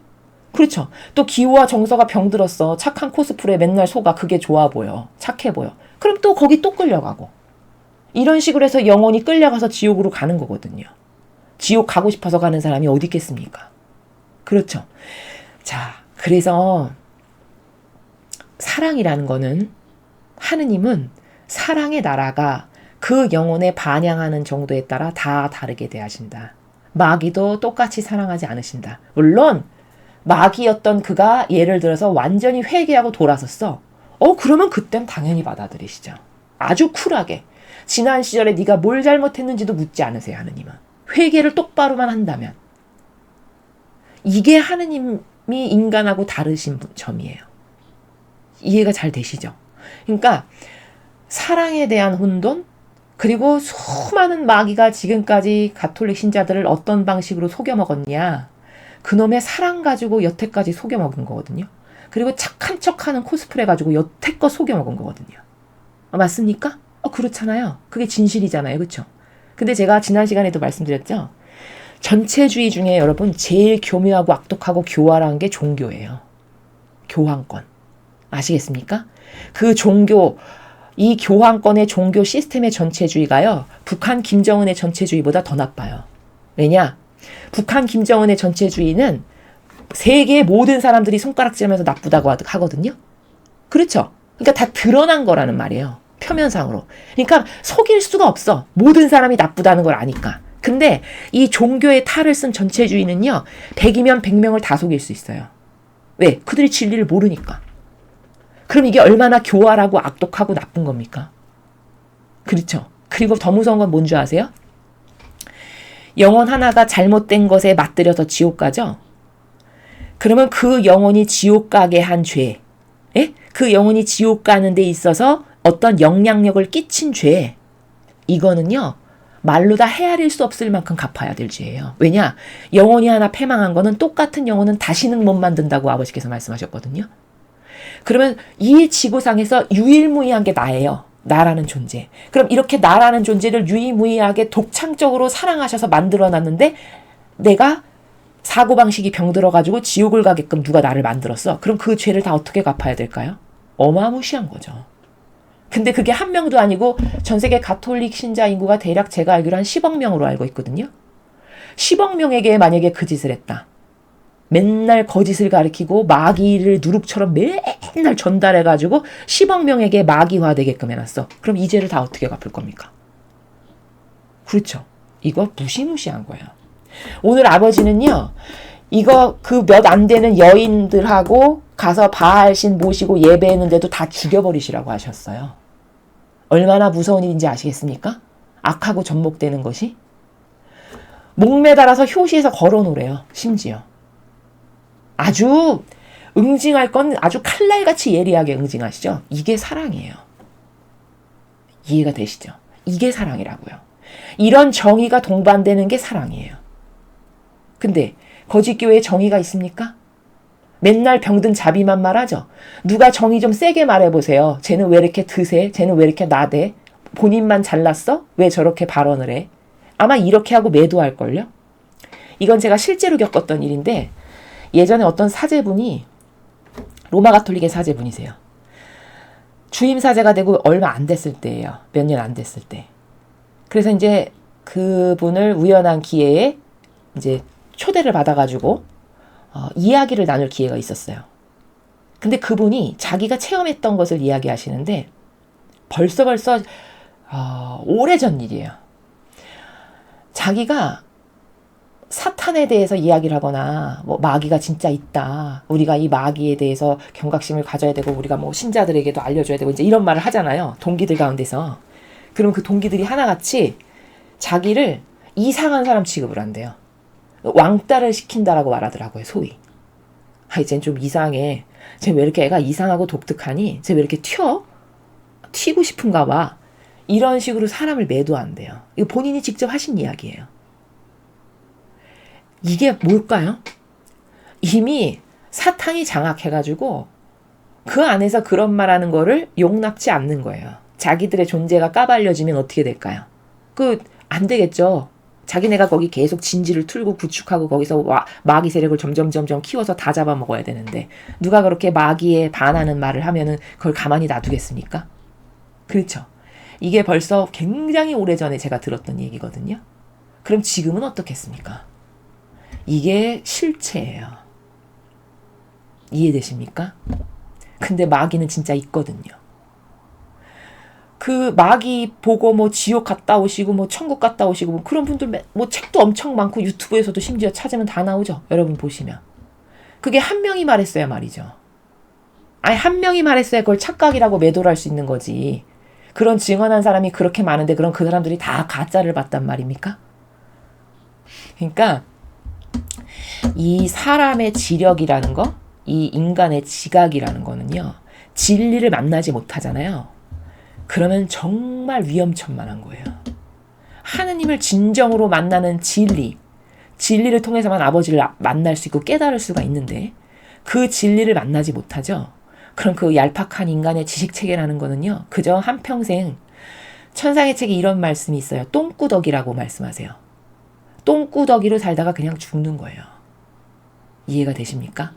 그렇죠. 또 기호와 정서가 병들었어. 착한 코스프레 맨날 속아. 그게 좋아 보여. 착해 보여. 그럼 또 거기 또 끌려가고. 이런 식으로 해서 영혼이 끌려가서 지옥으로 가는 거거든요. 지옥 가고 싶어서 가는 사람이 어디 있겠습니까? 그렇죠. 자, 그래서 사랑이라는 거는 하느님은 사랑의 나라가 그 영혼에 반향하는 정도에 따라 다 다르게 대하신다. 마귀도 똑같이 사랑하지 않으신다. 물론 마귀였던 그가 예를 들어서 완전히 회개하고 돌아섰어. 그러면 그땐 당연히 받아들이시죠. 아주 쿨하게. 지난 시절에 네가 뭘 잘못했는지도 묻지 않으세요. 하느님은. 회개를 똑바로만 한다면. 이게 하느님이 인간하고 다르신 점이에요. 이해가 잘 되시죠? 그러니까 사랑에 대한 혼돈, 그리고 수많은 마귀가 지금까지 가톨릭 신자들을 어떤 방식으로 속여먹었냐. 그놈의 사랑 가지고 여태까지 속여먹은 거거든요. 그리고 착한 척하는 코스프레 가지고 여태껏 속여먹은 거거든요. 맞습니까? 그렇잖아요. 그게 진실이잖아요. 그렇죠? 근데 제가 지난 시간에도 말씀드렸죠. 전체주의 중에 여러분 제일 교묘하고 악독하고 교활한 게 종교예요. 교황권. 아시겠습니까? 그 종교, 이 교황권의 종교 시스템의 전체주의가요. 북한 김정은의 전체주의보다 더 나빠요. 왜냐? 북한 김정은의 전체주의는 세계의 모든 사람들이 손가락질하면서 나쁘다고 하거든요. 그렇죠? 그러니까 다 드러난 거라는 말이에요. 표면상으로. 그러니까 속일 수가 없어. 모든 사람이 나쁘다는 걸 아니까. 근데 이 종교의 탈을 쓴 전체주의는요. 100이면 100명을 다 속일 수 있어요. 왜? 그들이 진리를 모르니까. 그럼 이게 얼마나 교활하고 악독하고 나쁜 겁니까? 그렇죠. 그리고 더 무서운 건 뭔지 아세요? 영혼 하나가 잘못된 것에 맞들여서 지옥 가죠? 그러면 그 영혼이 지옥 가게 한 죄, 예? 그 영혼이 지옥 가는 데 있어서 어떤 영향력을 끼친 죄, 이거는요. 말로 다 헤아릴 수 없을 만큼 갚아야 될 죄예요. 왜냐? 영혼이 하나 패망한 거는 똑같은 영혼은 다시는 못 만든다고 아버지께서 말씀하셨거든요. 그러면 이 지구상에서 유일무이한 게 나예요. 나라는 존재. 그럼 이렇게 나라는 존재를 유일무이하게 독창적으로 사랑하셔서 만들어놨는데 내가 사고방식이 병들어가지고 지옥을 가게끔 누가 나를 만들었어. 그럼 그 죄를 다 어떻게 갚아야 될까요? 어마무시한 거죠. 근데 그게 한 명도 아니고 전 세계 가톨릭 신자 인구가 대략 제가 알기로 한 10억 명으로 알고 있거든요. 10억 명에게 만약에 그 짓을 했다. 맨날 거짓을 가리키고 마귀를 누룩처럼 맨날 전달해가지고 10억 명에게 마귀화 되게끔 해놨어. 그럼 이 죄를 다 어떻게 갚을 겁니까? 그렇죠. 이거 무시무시한 거예요. 오늘 아버지는요, 이거 그 몇 안 되는 여인들하고 가서 바알신 모시고 예배했는데도 다 죽여버리시라고 하셨어요. 얼마나 무서운 일인지 아시겠습니까? 악하고 접목되는 것이. 목매달아서 효시에서 걸어놓으래요. 심지어. 아주 응징할 건 아주 칼날같이 예리하게 응징하시죠. 이게 사랑이에요. 이해가 되시죠? 이게 사랑이라고요. 이런 정의가 동반되는 게 사랑이에요. 근데 거짓교회에 정의가 있습니까? 맨날 병든 자비만 말하죠. 누가 정의 좀 세게 말해보세요. 쟤는 왜 이렇게 드세? 쟤는 왜 이렇게 나대? 본인만 잘났어? 왜 저렇게 발언을 해? 아마 이렇게 하고 매도할걸요? 이건 제가 실제로 겪었던 일인데 예전에 어떤 사제분이 로마 가톨릭의 사제분이세요. 주임 사제가 되고 얼마 안 됐을 때예요. 몇 년 안 됐을 때. 그래서 이제 그분을 우연한 기회에 이제 초대를 받아가지고 이야기를 나눌 기회가 있었어요. 근데 그분이 자기가 체험했던 것을 이야기하시는데 벌써 오래전 일이에요. 자기가 사탄에 대해서 이야기를 하거나 뭐 마귀가 진짜 있다. 우리가 이 마귀에 대해서 경각심을 가져야 되고 우리가 뭐 신자들에게도 알려줘야 되고 이제 이런 말을 하잖아요. 동기들 가운데서. 그럼 그 동기들이 하나같이 자기를 이상한 사람 취급을 한대요. 왕따를 시킨다라고 말하더라고요. 소위. 아이 쟤는 좀 이상해. 쟤 왜 이렇게 애가 이상하고 독특하니? 쟤 왜 이렇게 튀고 싶은가 봐. 이런 식으로 사람을 매도한대요. 이거 본인이 직접 하신 이야기예요. 이게 뭘까요? 이미 사탄이 장악해가지고 그 안에서 그런 말하는 거를 용납지 않는 거예요. 자기들의 존재가 까발려지면 어떻게 될까요? 안 되겠죠. 자기네가 거기 계속 진지를 틀고 구축하고 거기서 마귀 세력을 점점 키워서 다 잡아먹어야 되는데 누가 그렇게 마귀에 반하는 말을 하면은 그걸 가만히 놔두겠습니까? 그렇죠. 이게 벌써 굉장히 오래전에 제가 들었던 얘기거든요. 그럼 지금은 어떻겠습니까? 이게 실체예요. 이해되십니까? 근데 마귀는 진짜 있거든요. 그 마귀 보고 뭐 지옥 갔다 오시고 뭐 천국 갔다 오시고 뭐 그런 분들 뭐 책도 엄청 많고 유튜브에서도 심지어 찾으면 다 나오죠. 여러분 보시면. 그게 한 명이 말했어야 말이죠. 아니 한 명이 말했어야 그걸 착각이라고 매도를 할 수 있는 거지. 그런 증언한 사람이 그렇게 많은데 그럼 그 사람들이 다 가짜를 봤단 말입니까? 그러니까 이 사람의 지력이라는 거, 이 인간의 지각이라는 거는요. 진리를 만나지 못하잖아요. 그러면 정말 위험천만한 거예요. 하느님을 진정으로 만나는 진리를 통해서만 아버지를 만날 수 있고 깨달을 수가 있는데 그 진리를 만나지 못하죠. 그럼 그 얄팍한 인간의 지식체계라는 거는요. 그저 한평생 천상의 책에 이런 말씀이 있어요. 똥꾸덕이라고 말씀하세요. 똥꾸덕이로 살다가 그냥 죽는 거예요. 이해가 되십니까?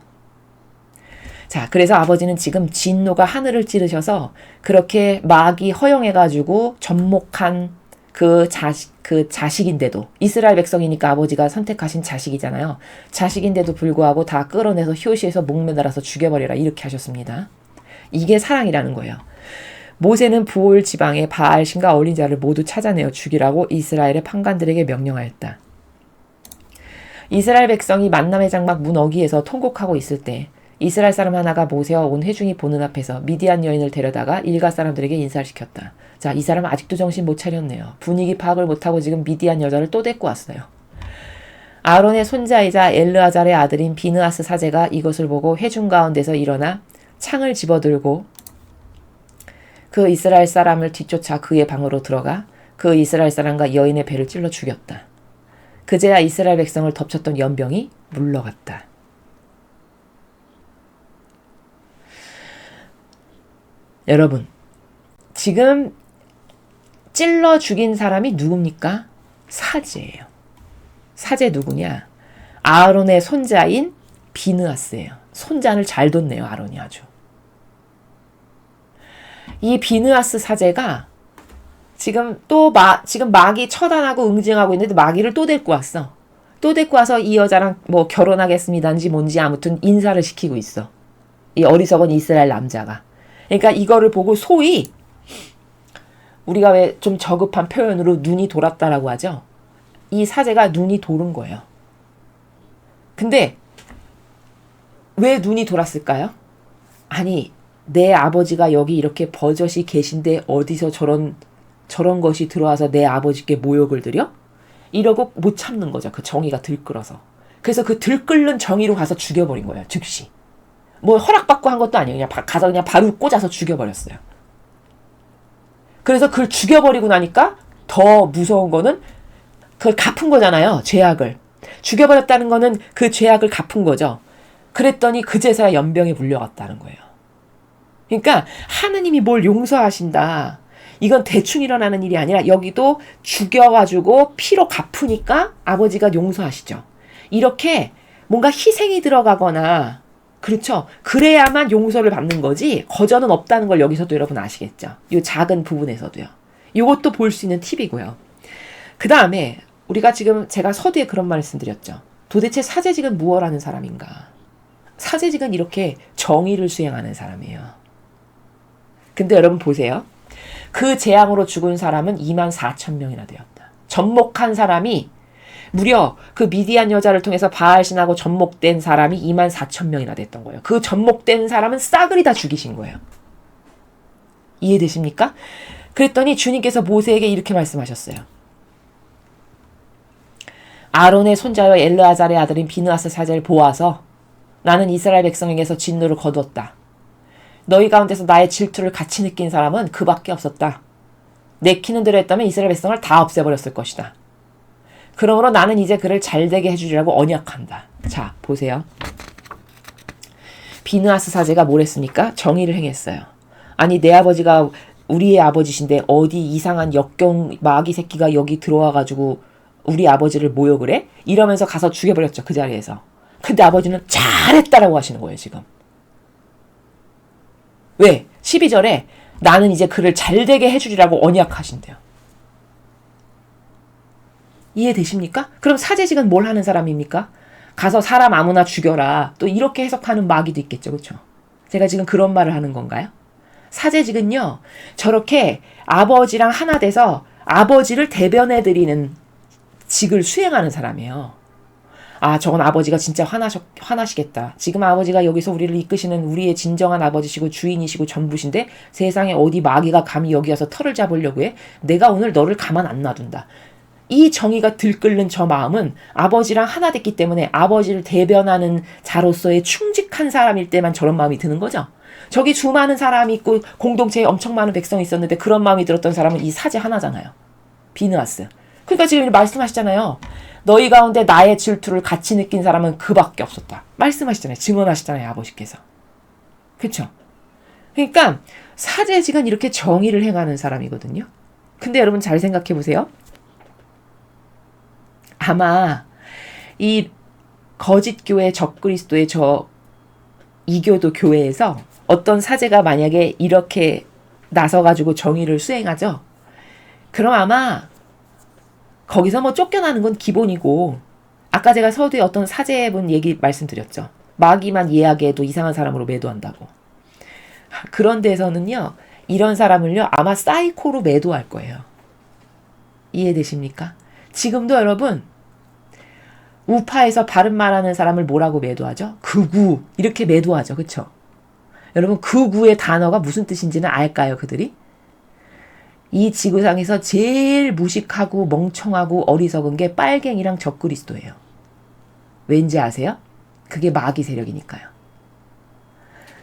자, 그래서 아버지는 지금 진노가 하늘을 찌르셔서 그렇게 마귀 허용해가지고 접목한 그 자식인데도 이스라엘 백성이니까 아버지가 선택하신 자식이잖아요. 자식인데도 불구하고 다 끌어내서 효시에서 목매달아서 죽여버려라 이렇게 하셨습니다. 이게 사랑이라는 거예요. 모세는 부올 지방의 바알신과 어린 자를 모두 찾아내어 죽이라고 이스라엘의 판관들에게 명령하였다. 이스라엘 백성이 만남의 장막 문 어귀에서 통곡하고 있을 때 이스라엘 사람 하나가 모세와 온 회중이 보는 앞에서 미디안 여인을 데려다가 일가 사람들에게 인사를 시켰다. 자, 이 사람 아직도 정신 못 차렸네요. 분위기 파악을 못하고 지금 미디안 여자를 또 데리고 왔어요. 아론의 손자이자 엘르아잘의 아들인 비느하스 사제가 이것을 보고 회중 가운데서 일어나 창을 집어들고 그 이스라엘 사람을 뒤쫓아 그의 방으로 들어가 그 이스라엘 사람과 여인의 배를 찔러 죽였다. 그제야 이스라엘 백성을 덮쳤던 연병이 물러갔다. 여러분, 지금 찔러 죽인 사람이 누굽니까? 사제예요. 사제 누구냐? 아론의 손자인 비느하스예요. 손자를 잘 뒀네요. 아론이 아주. 이 비느하스 사제가 지금 지금 마귀 처단하고 응징하고 있는데 마귀를 또 데리고 왔어. 또 데리고 와서 이 여자랑 뭐 결혼하겠습니다인지 뭔지 아무튼 인사를 시키고 있어. 이 어리석은 이스라엘 남자가. 그러니까 이거를 보고 소위 우리가 왜 좀 저급한 표현으로 눈이 돌았다라고 하죠. 이 사제가 눈이 도는 거예요. 근데 왜 눈이 돌았을까요? 아니, 내 아버지가 여기 이렇게 버젓이 계신데 어디서 저런 것이 들어와서 내 아버지께 모욕을 드려? 이러고 못 참는 거죠. 그 정의가 들끓어서. 그래서 그 들끓는 정의로 가서 죽여버린 거예요. 즉시. 뭐 허락받고 한 것도 아니에요. 그냥 가서 그냥 바로 꽂아서 죽여버렸어요. 그래서 그걸 죽여버리고 나니까 더 무서운 거는 그걸 갚은 거잖아요. 죄악을. 죽여버렸다는 거는 그 죄악을 갚은 거죠. 그랬더니 그제서야 연병에 물려갔다는 거예요. 그러니까 하느님이 뭘 용서하신다. 이건 대충 일어나는 일이 아니라 여기도 죽여가지고 피로 갚으니까 아버지가 용서하시죠. 이렇게 뭔가 희생이 들어가거나 그렇죠. 그래야만 용서를 받는 거지 거저는 없다는 걸 여기서도 여러분 아시겠죠. 이 작은 부분에서도요. 이것도 볼 수 있는 팁이고요. 그 다음에 우리가 지금 제가 서두에 그런 말씀드렸죠. 도대체 사제직은 무엇 하는 사람인가? 사제직은 이렇게 정의를 수행하는 사람이에요. 근데 여러분 보세요. 그 재앙으로 죽은 사람은 24,000명이나 되었다. 접목한 사람이 무려 그 미디안 여자를 통해서 바알신하고 접목된 사람이 24,000명이나 됐던 거예요. 그 접목된 사람은 싸그리 다 죽이신 거예요. 이해되십니까? 그랬더니 주님께서 모세에게 이렇게 말씀하셨어요. 아론의 손자여 엘르아잘의 아들인 비느하스 사제를 보아서 나는 이스라엘 백성에게서 진노를 거두었다. 너희 가운데서 나의 질투를 같이 느낀 사람은 그밖에 없었다. 내키는 대로 했다면 이스라엘 백성을 다 없애버렸을 것이다. 그러므로 나는 이제 그를 잘되게 해주리라고 언약한다. 자, 보세요. 비느하스 사제가 뭘 했습니까? 정의를 행했어요. 아니, 내 아버지가 우리의 아버지신데 어디 이상한 역경 마귀 새끼가 여기 들어와가지고 우리 아버지를 모욕을 해? 이러면서 가서 죽여버렸죠. 그 자리에서. 근데 아버지는 잘했다라고 하시는 거예요. 지금. 왜? 12절에 나는 이제 그를 잘되게 해주리라고 언약하신대요. 이해되십니까? 그럼 사제직은 뭘 하는 사람입니까? 가서 사람 아무나 죽여라. 또 이렇게 해석하는 마귀도 있겠죠. 그렇죠? 제가 지금 그런 말을 하는 건가요? 사제직은요. 저렇게 아버지랑 하나 돼서 아버지를 대변해드리는 직을 수행하는 사람이에요. 아, 저건 아버지가 진짜 화나시겠다. 지금 아버지가 여기서 우리를 이끄시는 우리의 진정한 아버지시고 주인이시고 전부신데 세상에 어디 마귀가 감히 여기 와서 털을 잡으려고 해? 내가 오늘 너를 가만 안 놔둔다. 이 정의가 들끓는 저 마음은 아버지랑 하나 됐기 때문에 아버지를 대변하는 자로서의 충직한 사람일 때만 저런 마음이 드는 거죠. 저기 수많은 사람이 있고 공동체에 엄청 많은 백성이 있었는데 그런 마음이 들었던 사람은 이 사제 하나잖아요. 비느하스. 그러니까 지금 말씀하시잖아요. 너희 가운데 나의 질투를 같이 느낀 사람은 그밖에 없었다. 말씀하시잖아요. 증언하시잖아요. 아버지께서. 그렇죠? 그러니까 사제직은 이렇게 정의를 행하는 사람이거든요. 근데 여러분 잘 생각해 보세요. 아마 이 거짓 교회 적그리스도의 저 이교도 교회에서 어떤 사제가 만약에 이렇게 나서가지고 정의를 수행하죠. 그럼 아마 거기서 뭐 쫓겨나는 건 기본이고 아까 제가 서두에 어떤 사제분 얘기 말씀드렸죠. 마귀만 이해하게 해도 이상한 사람으로 매도한다고. 그런 데서는요. 이런 사람을요. 아마 사이코로 매도할 거예요. 이해되십니까? 지금도 여러분 우파에서 바른 말하는 사람을 뭐라고 매도하죠? 극우 이렇게 매도하죠. 그렇죠? 여러분 극우의 단어가 무슨 뜻인지는 알까요? 그들이? 이 지구상에서 제일 무식하고 멍청하고 어리석은 게 빨갱이랑 적그리스도예요. 왠지 아세요? 그게 마귀 세력이니까요.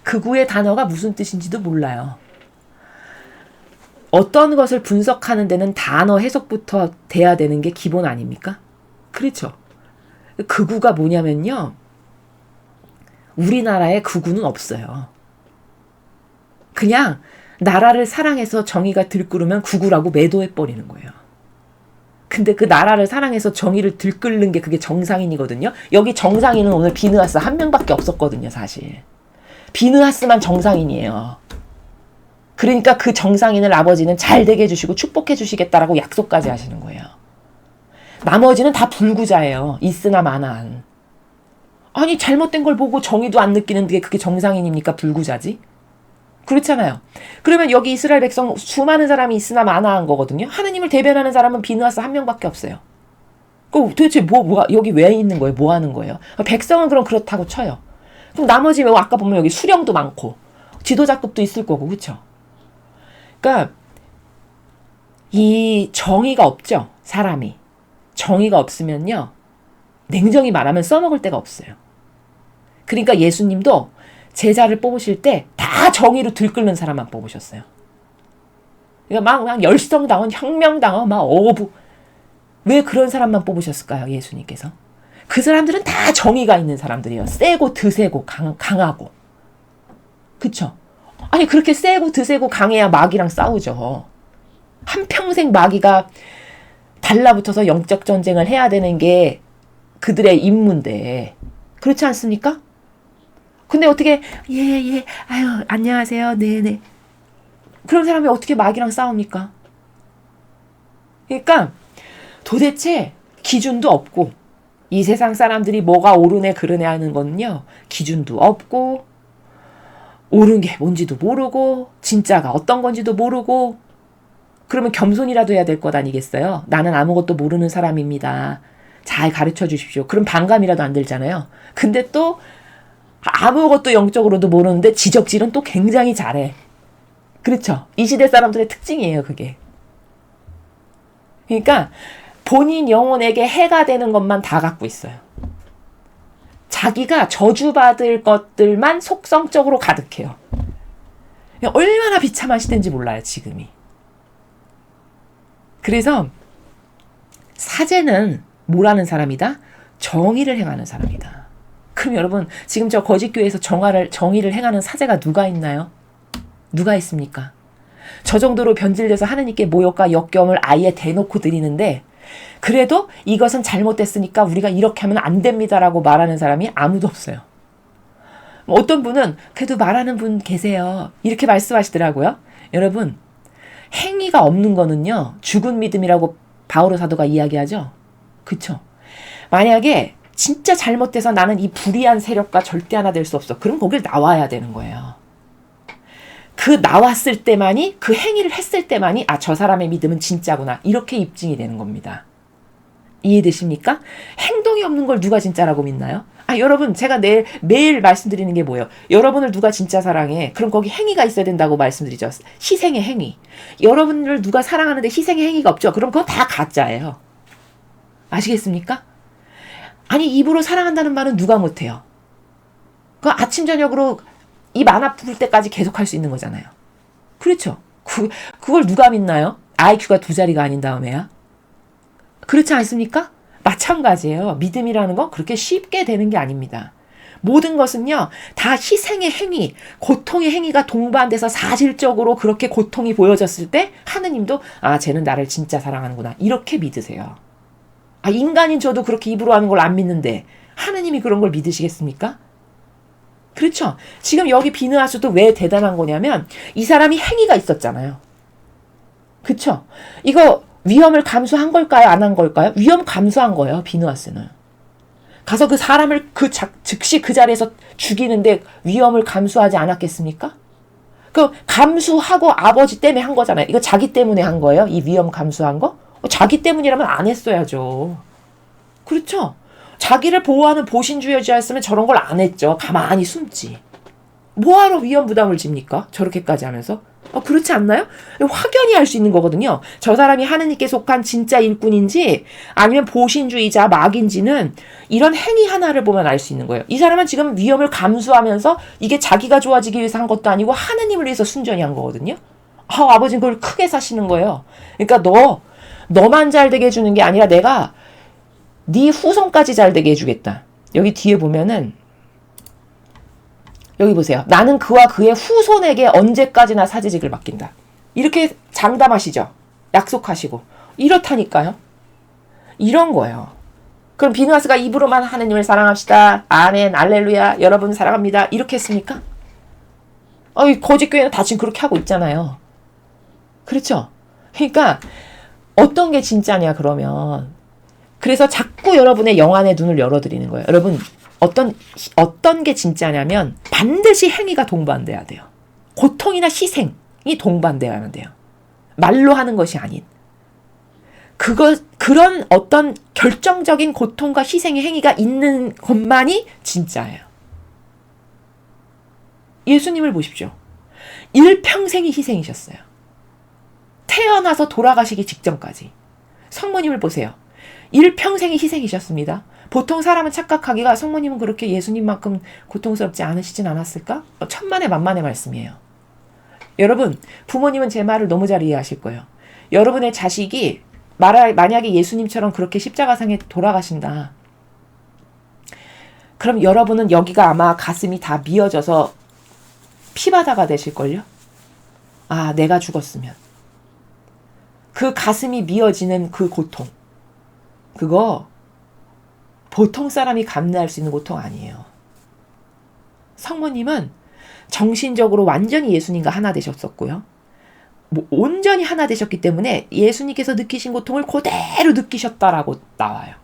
극우의 단어가 무슨 뜻인지도 몰라요. 어떤 것을 분석하는 데는 단어 해석부터 돼야 되는 게 기본 아닙니까? 그렇죠. 극우가 뭐냐면요. 우리나라에 극우는 없어요. 그냥 나라를 사랑해서 정의가 들끓으면 극우라고 매도해버리는 거예요. 근데 그 나라를 사랑해서 정의를 들끓는 게 그게 정상인이거든요. 여기 정상인은 오늘 비느하스 한 명밖에 없었거든요, 사실. 비느하스만 정상인이에요. 그러니까 그 정상인을 아버지는 잘 되게 해주시고 축복해 주시겠다라고 약속까지 하시는 거예요. 나머지는 다 불구자예요. 있으나 마나한. 아니 잘못된 걸 보고 정의도 안 느끼는 게 그게 정상인입니까? 불구자지? 그렇잖아요. 그러면 여기 이스라엘 백성 수많은 사람이 있으나 마나한 거거든요. 하느님을 대변하는 사람은 비느하스 한 명밖에 없어요. 그럼 도대체 뭐가 여기 왜 있는 거예요? 뭐 하는 거예요? 백성은 그럼 그렇다고 쳐요. 그럼 나머지 아까 보면 여기 수령도 많고 지도자급도 있을 거고 그렇죠? 그러니까 이 정의가 없죠. 사람이. 정의가 없으면요. 냉정히 말하면 써먹을 데가 없어요. 그러니까 예수님도 제자를 뽑으실 때 다 정의로 들끓는 사람만 뽑으셨어요. 그러니까 막 열성당원, 혁명당원, 막 어부. 왜 그런 사람만 뽑으셨을까요? 예수님께서. 그 사람들은 다 정의가 있는 사람들이에요. 세고 드세고 강하고. 그쵸? 아니 그렇게 세고 드세고 강해야 마귀랑 싸우죠. 한평생 마귀가 달라붙어서 영적 전쟁을 해야 되는 게 그들의 임무인데 그렇지 않습니까? 근데 어떻게 예 아유 안녕하세요 네네 그런 사람이 어떻게 마귀랑 싸웁니까? 그러니까 도대체 기준도 없고 이 세상 사람들이 뭐가 옳으네 그르네 하는 거는요 기준도 없고 옳은 게 뭔지도 모르고 진짜가 어떤 건지도 모르고 그러면 겸손이라도 해야 될 것 아니겠어요? 나는 아무것도 모르는 사람입니다. 잘 가르쳐 주십시오. 그럼 반감이라도 안 들잖아요. 근데 또 아무것도 영적으로도 모르는데 지적질은 또 굉장히 잘해. 그렇죠? 이 시대 사람들의 특징이에요, 그게. 그러니까 본인 영혼에게 해가 되는 것만 다 갖고 있어요. 자기가 저주받을 것들만 속성적으로 가득해요. 얼마나 비참한 시대인지 몰라요, 지금이. 그래서 사제는 뭐라는 사람이다? 정의를 행하는 사람이다. 그럼 여러분 지금 저 거짓교회에서 정의를 행하는 사제가 누가 있나요? 누가 있습니까? 저 정도로 변질돼서 하느님께 모욕과 역경을 아예 대놓고 드리는데 그래도 이것은 잘못됐으니까 우리가 이렇게 하면 안 됩니다라고 말하는 사람이 아무도 없어요. 어떤 분은 그래도 말하는 분 계세요. 이렇게 말씀하시더라고요. 여러분 행위가 없는 거는요. 죽은 믿음이라고 바오로 사도가 이야기하죠. 그쵸? 만약에 진짜 잘못돼서 나는 이 불의한 세력과 절대 하나 될 수 없어. 그럼 거길 나와야 되는 거예요. 그 나왔을 때만이 그 행위를 했을 때만이 아, 저 사람의 믿음은 진짜구나. 이렇게 입증이 되는 겁니다. 이해되십니까? 행동이 없는 걸 누가 진짜라고 믿나요? 아, 여러분 제가 매일 말씀드리는 게 뭐예요? 여러분을 누가 진짜 사랑해? 그럼 거기 행위가 있어야 된다고 말씀드리죠. 희생의 행위. 여러분을 누가 사랑하는데 희생의 행위가 없죠? 그럼 그건 다 가짜예요. 아시겠습니까? 아니 입으로 사랑한다는 말은 누가 못해요? 그 아침 저녁으로 입 안 아플 때까지 계속 할 수 있는 거잖아요. 그렇죠? 그걸 누가 믿나요? IQ가 2자리가 아닌 다음에야? 그렇지 않습니까? 마찬가지예요. 믿음이라는 건 그렇게 쉽게 되는 게 아닙니다. 모든 것은요. 다 희생의 행위, 고통의 행위가 동반돼서 사실적으로 그렇게 고통이 보여졌을 때 하느님도 아 쟤는 나를 진짜 사랑하는구나. 이렇게 믿으세요. 아 인간인 저도 그렇게 입으로 하는 걸 안 믿는데 하느님이 그런 걸 믿으시겠습니까? 그렇죠. 지금 여기 비느하스도 왜 대단한 거냐면 이 사람이 행위가 있었잖아요. 그렇죠. 이거 위험을 감수한 걸까요? 안 한 걸까요? 위험 감수한 거예요. 비느하스는. 가서 그 사람을 즉시 그 자리에서 죽이는데 위험을 감수하지 않았겠습니까? 그 감수하고 아버지 때문에 한 거잖아요. 이거 자기 때문에 한 거예요. 이 위험 감수한 거? 자기 때문이라면 안 했어야죠. 그렇죠. 자기를 보호하는 보신주의자였으면 저런 걸 안 했죠. 가만히 숨지. 뭐하러 위험 부담을 집니까? 저렇게까지 하면서. 그렇지 않나요? 확연히 알 수 있는 거거든요. 저 사람이 하느님께 속한 진짜 일꾼인지 아니면 보신주의자 마귀인지는 이런 행위 하나를 보면 알 수 있는 거예요. 이 사람은 지금 위험을 감수하면서 이게 자기가 좋아지기 위해서 한 것도 아니고 하느님을 위해서 순전히 한 거거든요. 아버지는 그걸 크게 사시는 거예요. 그러니까 너만 잘 되게 해주는 게 아니라 내가 네 후손까지 잘 되게 해주겠다. 여기 뒤에 보면은 여기 보세요. 나는 그와 그의 후손에게 언제까지나 사제직을 맡긴다. 이렇게 장담하시죠. 약속하시고. 이렇다니까요. 이런 거예요. 그럼 비누아스가 입으로만 하느님을 사랑합시다. 아멘, 알렐루야, 여러분 사랑합니다. 이렇게 했습니까? 거짓교회는 다 지금 그렇게 하고 있잖아요. 그렇죠? 그러니까 어떤 게 진짜냐 그러면 그래서 자꾸 여러분의 영안의 눈을 열어드리는 거예요. 여러분 어떤 게 진짜냐면 반드시 행위가 동반돼야 돼요. 고통이나 희생이 동반돼야 돼요. 말로 하는 것이 아닌. 그런 어떤 결정적인 고통과 희생의 행위가 있는 것만이 진짜예요. 예수님을 보십시오. 일평생이 희생이셨어요. 태어나서 돌아가시기 직전까지. 성모님을 보세요. 일평생이 희생이셨습니다. 보통 사람은 착각하기가 성모님은 그렇게 예수님만큼 고통스럽지 않으시진 않았을까? 천만의 만만의 말씀이에요. 여러분, 부모님은 제 말을 너무 잘 이해하실 거예요. 여러분의 자식이 만약에 예수님처럼 그렇게 십자가상에 돌아가신다. 그럼 여러분은 여기가 아마 가슴이 다 미어져서 피바다가 되실걸요? 아, 내가 죽었으면. 그 가슴이 미어지는 그 고통. 그거 보통 사람이 감내할 수 있는 고통 아니에요. 성모님은 정신적으로 완전히 예수님과 하나 되셨었고요. 온전히 하나 되셨기 때문에 예수님께서 느끼신 고통을 그대로 느끼셨다라고 나와요.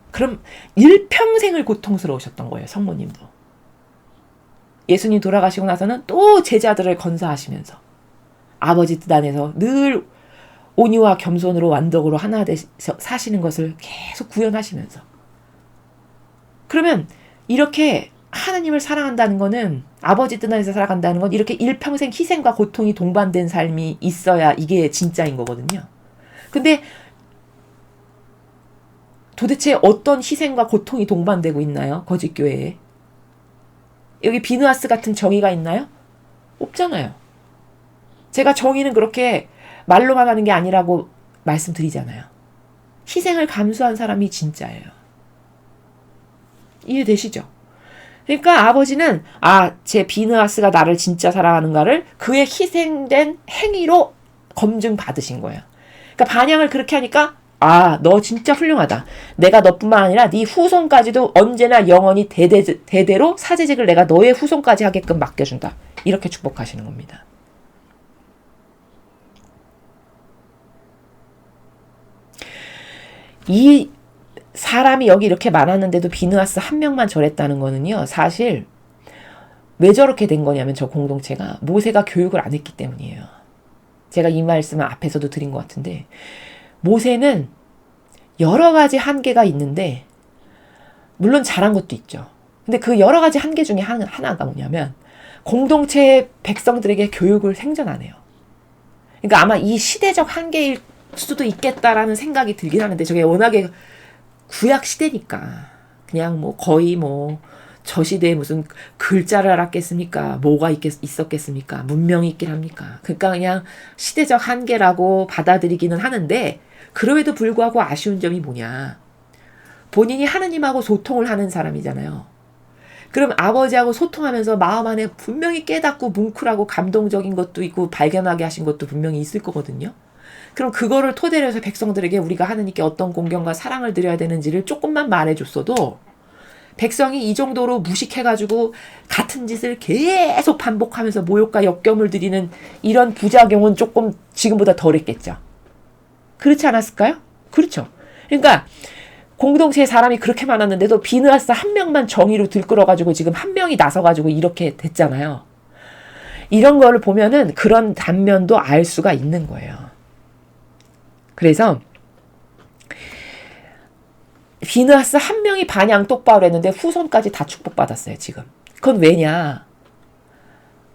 그럼 일평생을 고통스러우셨던 거예요, 성모님도. 예수님 돌아가시고 나서는 또 제자들을 건사하시면서 아버지 뜻 안에서 늘 온유와 겸손으로 완덕으로 하나 되셔 사시는 것을 계속 구현하시면서. 그러면 이렇게 하나님을 사랑한다는 거는 아버지 뜻 안에서 살아간다는 건 이렇게 일평생 희생과 고통이 동반된 삶이 있어야 이게 진짜인 거거든요. 근데 도대체 어떤 희생과 고통이 동반되고 있나요? 거짓교회에. 여기 비누아스 같은 정의가 있나요? 없잖아요. 제가 정의는 그렇게 말로만 하는 게 아니라고 말씀드리잖아요. 희생을 감수한 사람이 진짜예요. 이해되시죠? 그러니까 아버지는 제 비누아스가 나를 진짜 사랑하는가를 그의 희생된 행위로 검증받으신 거예요. 그러니까 반향을 그렇게 하니까 너 진짜 훌륭하다. 내가 너뿐만 아니라 네 후손까지도 언제나 영원히 대대로 사제직을 내가 너의 후손까지 하게끔 맡겨준다. 이렇게 축복하시는 겁니다. 이 사람이 여기 이렇게 많았는데도 비누아스 한 명만 저랬다는 거는요. 사실 왜 저렇게 된 거냐면 저 공동체가 모세가 교육을 안 했기 때문이에요. 제가 이 말씀을 앞에서도 드린 것 같은데 모세는 여러 가지 한계가 있는데 물론 잘한 것도 있죠. 근데 그 여러 가지 한계 중에 하나가 뭐냐면 공동체의 백성들에게 교육을 생전 안 해요. 그러니까 아마 이 시대적 한계일 수도 있겠다라는 생각이 들긴 하는데 저게 워낙에 구약 시대니까 그냥 거의 저 시대에 무슨 글자를 알았겠습니까? 뭐가 있었겠습니까? 문명이 있긴 합니까? 그러니까 그냥 시대적 한계라고 받아들이기는 하는데 그럼에도 불구하고 아쉬운 점이 뭐냐? 본인이 하느님하고 소통을 하는 사람이잖아요. 그럼 아버지하고 소통하면서 마음 안에 분명히 깨닫고 뭉클하고 감동적인 것도 있고 발견하게 하신 것도 분명히 있을 거거든요. 그럼 그거를 토대로 해서 백성들에게 우리가 하느님께 어떤 공경과 사랑을 드려야 되는지를 조금만 말해줬어도 백성이 이 정도로 무식해가지고 같은 짓을 계속 반복하면서 모욕과 역경을 드리는 이런 부작용은 조금 지금보다 덜했겠죠. 그렇지 않았을까요? 그렇죠. 그러니까 공동체에 사람이 그렇게 많았는데도 비느하스 한 명만 정의로 들끓어가지고 지금 한 명이 나서가지고 이렇게 됐잖아요. 이런 거를 보면은 그런 단면도 알 수가 있는 거예요. 그래서 비느하스 한 명이 반향 똑바로 했는데 후손까지 다 축복받았어요, 지금. 그건 왜냐?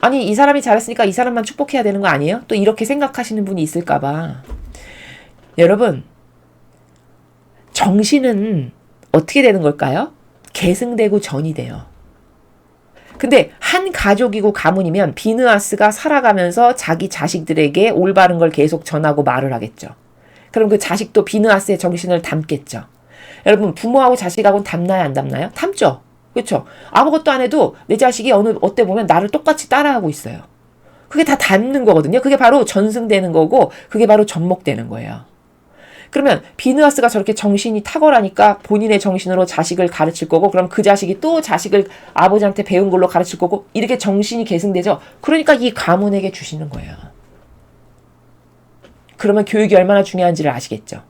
아니, 이 사람이 잘했으니까 이 사람만 축복해야 되는 거 아니에요? 또 이렇게 생각하시는 분이 있을까봐. 여러분, 정신은 어떻게 되는 걸까요? 계승되고 전이 돼요. 근데 한 가족이고 가문이면 비느하스가 살아가면서 자기 자식들에게 올바른 걸 계속 전하고 말을 하겠죠. 그럼 그 자식도 비느하스의 정신을 담겠죠. 여러분, 부모하고 자식하고는 담나요, 안 담나요? 담죠. 그렇죠? 아무것도 안 해도 내 자식이 어때 보면 나를 똑같이 따라하고 있어요. 그게 다 담는 거거든요. 그게 바로 전승되는 거고 그게 바로 접목되는 거예요. 그러면 비느하스가 저렇게 정신이 탁월하니까 본인의 정신으로 자식을 가르칠 거고, 그럼 그 자식이 또 자식을 아버지한테 배운 걸로 가르칠 거고, 이렇게 정신이 계승되죠. 그러니까 이 가문에게 주시는 거예요. 그러면 교육이 얼마나 중요한지를 아시겠죠.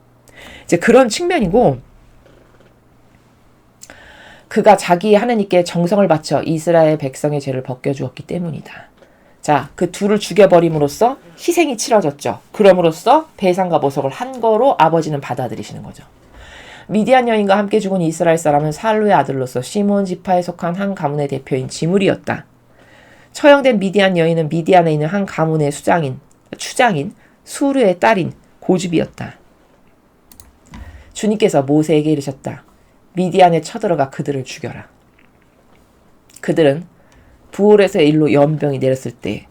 이제 그런 측면이고, 그가 자기 하느님께 정성을 바쳐 이스라엘 백성의 죄를 벗겨주었기 때문이다. 자, 그 둘을 죽여버림으로써 희생이 치러졌죠. 그럼으로써 배상과 보석을 한 거로 아버지는 받아들이시는 거죠. 미디안 여인과 함께 죽은 이스라엘 사람은 살루의 아들로서 시몬 지파에 속한 한 가문의 대표인 지물이었다. 처형된 미디안 여인은 미디안에 있는 한 가문의 추장인 수르의 딸인 고줍이었다. 주님께서 모세에게 이르셨다. 미디안에 쳐들어가 그들을 죽여라. 그들은 부올에서의 일로 연병이 내렸을 때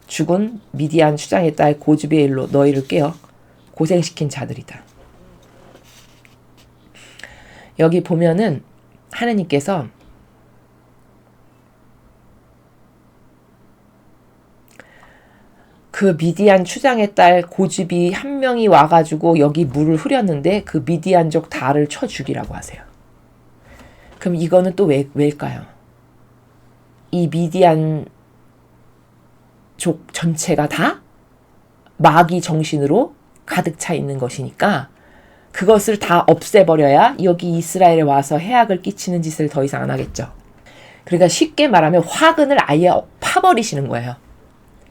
죽은 미디안 추장의 딸 고줍의 일로 너희를 깨어 고생시킨 자들이다. 여기 보면은 하느님께서 그 미디안 추장의 딸 고줍이 한 명이 와가지고 여기 물을 흐렸는데 그 미디안족 다를 쳐 죽이라고 하세요. 그럼 이거는 또 왜일까요? 이 미디안 족 전체가 다 마귀 정신으로 가득 차 있는 것이니까 그것을 다 없애버려야 여기 이스라엘에 와서 해악을 끼치는 짓을 더 이상 안 하겠죠. 그러니까 쉽게 말하면 화근을 아예 파버리시는 거예요.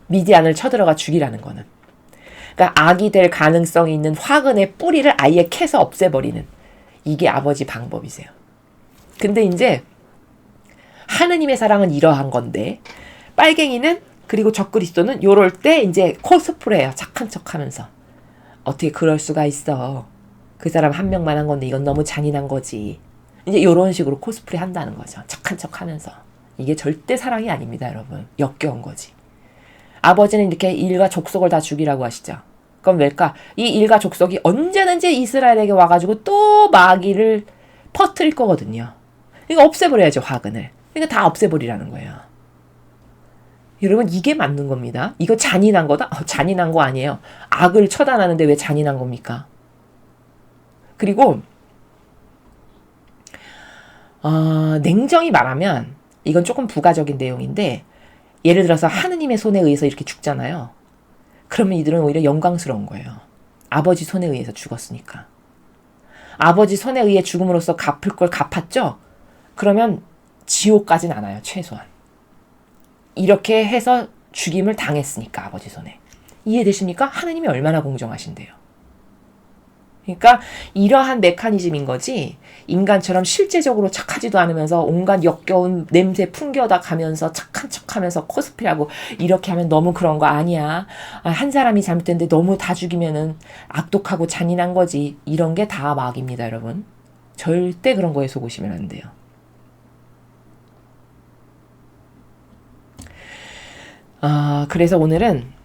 미디안을 쳐들어가 죽이라는 거는. 그러니까 악이 될 가능성이 있는 화근의 뿌리를 아예 캐서 없애버리는, 이게 아버지 방법이세요. 근데 이제 하느님의 사랑은 이러한 건데, 빨갱이는, 그리고 적그리스도는 요럴 때 이제 코스프레예요. 착한 척 하면서. 어떻게 그럴 수가 있어. 그 사람 한 명만 한 건데 이건 너무 잔인한 거지. 이제 요런 식으로 코스프레 한다는 거죠. 착한 척 하면서. 이게 절대 사랑이 아닙니다, 여러분. 역겨운 거지. 아버지는 이렇게 일가 족속을 다 죽이라고 하시죠. 그럼 왜일까? 이 일가 족속이 언제든지 이스라엘에게 와가지고 또 마귀를 퍼뜨릴 거거든요. 이거 없애버려야죠, 화근을. 그러니까 다 없애버리라는 거예요. 여러분, 이게 맞는 겁니다. 이거 잔인한 거다? 잔인한 거 아니에요. 악을 처단하는데 왜 잔인한 겁니까? 그리고 냉정히 말하면 이건 조금 부가적인 내용인데, 예를 들어서 하느님의 손에 의해서 이렇게 죽잖아요. 그러면 이들은 오히려 영광스러운 거예요. 아버지 손에 의해서 죽었으니까. 아버지 손에 의해 죽음으로써 갚을 걸 갚았죠? 그러면 지옥까지는 안 와요, 최소한. 이렇게 해서 죽임을 당했으니까, 아버지 손에. 이해되십니까? 하느님이 얼마나 공정하신데요. 그러니까 이러한 메커니즘인 거지, 인간처럼 실제적으로 착하지도 않으면서 온갖 역겨운 냄새 풍겨다 가면서 착한 척하면서 코스프레하고 이렇게 하면 너무 그런 거 아니야. 한 사람이 잘못됐는데 너무 다 죽이면은 악독하고 잔인한 거지. 이런 게 다 마귀입니다, 여러분. 절대 그런 거에 속으시면 안 돼요. 그래서 오늘은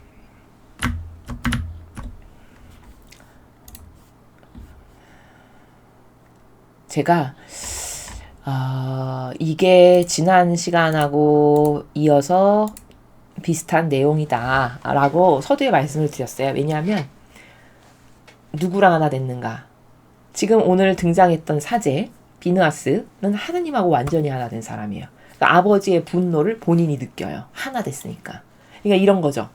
제가 이게 지난 시간하고 이어서 비슷한 내용이다 라고 서두에 말씀을 드렸어요. 왜냐하면 누구랑 하나 됐는가? 지금 오늘 등장했던 사제 비느하스는 하느님하고 완전히 하나 된 사람이에요. 그러니까 아버지의 분노를 본인이 느껴요. 하나 됐으니까. 그러니까 이런 거죠.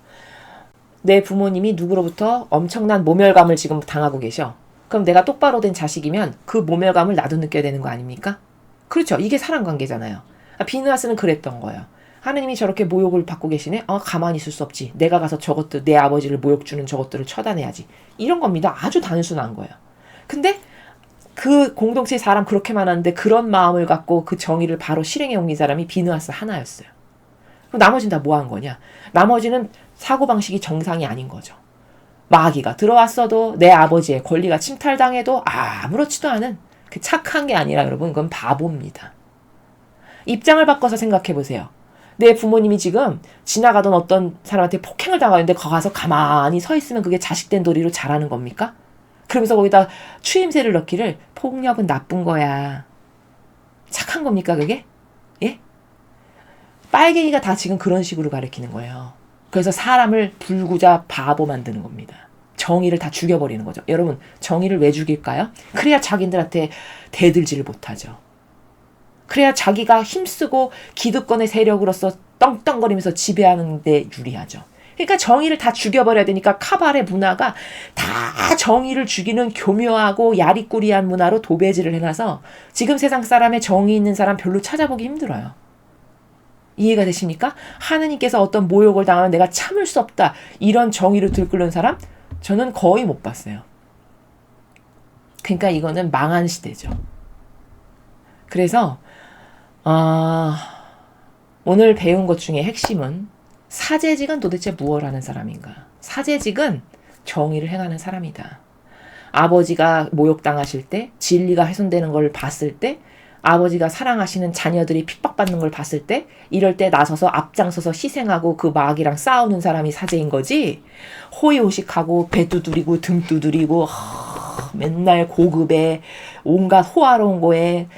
내 부모님이 누구로부터 엄청난 모멸감을 지금 당하고 계셔. 그럼 내가 똑바로 된 자식이면 그 모멸감을 나도 느껴야 되는 거 아닙니까? 그렇죠. 이게 사람 관계잖아요. 비느하스는 그랬던 거예요. 하느님이 저렇게 모욕을 받고 계시네? 가만히 있을 수 없지. 내가 가서 저것들, 내 아버지를 모욕 주는 저것들을 처단해야지. 이런 겁니다. 아주 단순한 거예요. 근데 그 공동체의 사람 그렇게 많았는데 그런 마음을 갖고 그 정의를 바로 실행해 옮긴 사람이 비느하스 하나였어요. 그럼 나머지는 다 뭐 한 거냐? 나머지는 사고방식이 정상이 아닌 거죠. 마귀가 들어왔어도 내 아버지의 권리가 침탈당해도 아무렇지도 않은 그 착한 게 아니라 여러분, 그건 바보입니다. 입장을 바꿔서 생각해 보세요. 내 부모님이 지금 지나가던 어떤 사람한테 폭행을 당하는데 가서 가만히 서 있으면 그게 자식된 도리로 잘하는 겁니까? 그러면서 거기다 추임새를 넣기를 폭력은 나쁜 거야. 착한 겁니까 그게? 예? 빨갱이가 다 지금 그런 식으로 가르치는 거예요. 그래서 사람을 불구자 바보 만드는 겁니다. 정의를 다 죽여버리는 거죠. 여러분, 정의를 왜 죽일까요? 그래야 자기들한테 대들지를 못하죠. 그래야 자기가 힘쓰고 기득권의 세력으로서 떵떵거리면서 지배하는 데 유리하죠. 그러니까 정의를 다 죽여버려야 되니까 카바레 문화가 다 정의를 죽이는 교묘하고 야리꾸리한 문화로 도배질을 해놔서 지금 세상 사람의 정의 있는 사람 별로 찾아보기 힘들어요. 이해가 되십니까? 하느님께서 어떤 모욕을 당하면 내가 참을 수 없다, 이런 정의를 들끓는 사람 저는 거의 못 봤어요. 그러니까 이거는 망한 시대죠. 그래서 오늘 배운 것 중에 핵심은, 사제직은 도대체 무엇을 하는 사람인가? 사제직은 정의를 행하는 사람이다. 아버지가 모욕당하실 때, 진리가 훼손되는 걸 봤을 때, 아버지가 사랑하시는 자녀들이 핍박받는 걸 봤을 때, 이럴 때 나서서 앞장서서 희생하고 그 마귀랑 싸우는 사람이 사제인 거지, 호의호식하고 배 두드리고 등 두드리고 맨날 고급에 온갖 호화로운 거에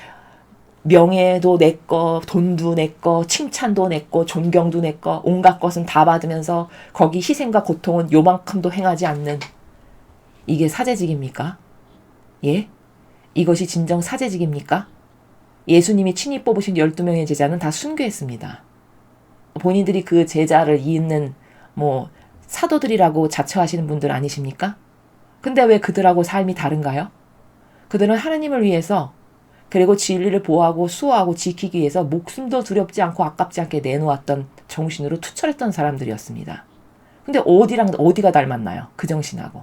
명예도 내꺼, 돈도 내꺼, 칭찬도 내꺼, 존경도 내꺼, 온갖 것은 다 받으면서 거기 희생과 고통은 요만큼도 행하지 않는, 이게 사제직입니까? 예? 이것이 진정 사제직입니까? 예수님이 친히 뽑으신 12명의 제자는 다 순교했습니다. 본인들이 그 제자를 잇는 사도들이라고 자처하시는 분들 아니십니까? 근데 왜 그들하고 삶이 다른가요? 그들은 하나님을 위해서, 그리고 진리를 보호하고 수호하고 지키기 위해서 목숨도 두렵지 않고 아깝지 않게 내놓았던 정신으로 투철했던 사람들이었습니다. 근데 어디가 닮았나요? 그 정신하고.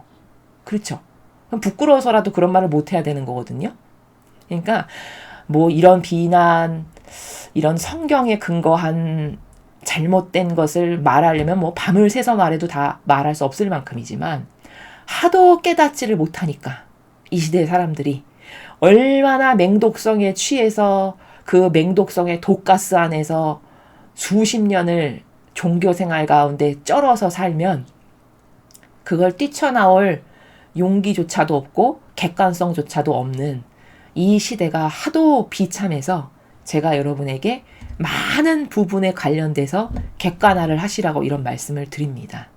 그렇죠. 그럼 부끄러워서라도 그런 말을 못해야 되는 거거든요. 그러니까 이런 비난, 이런 성경에 근거한 잘못된 것을 말하려면 밤을 새서 말해도 다 말할 수 없을 만큼이지만, 하도 깨닫지를 못하니까 이 시대의 사람들이 얼마나 맹독성에 취해서 그 맹독성의 독가스 안에서 수십 년을 종교생활 가운데 쩔어서 살면 그걸 뛰쳐나올 용기조차도 없고 객관성조차도 없는 이 시대가 하도 비참해서 제가 여러분에게 많은 부분에 관련돼서 객관화를 하시라고 이런 말씀을 드립니다.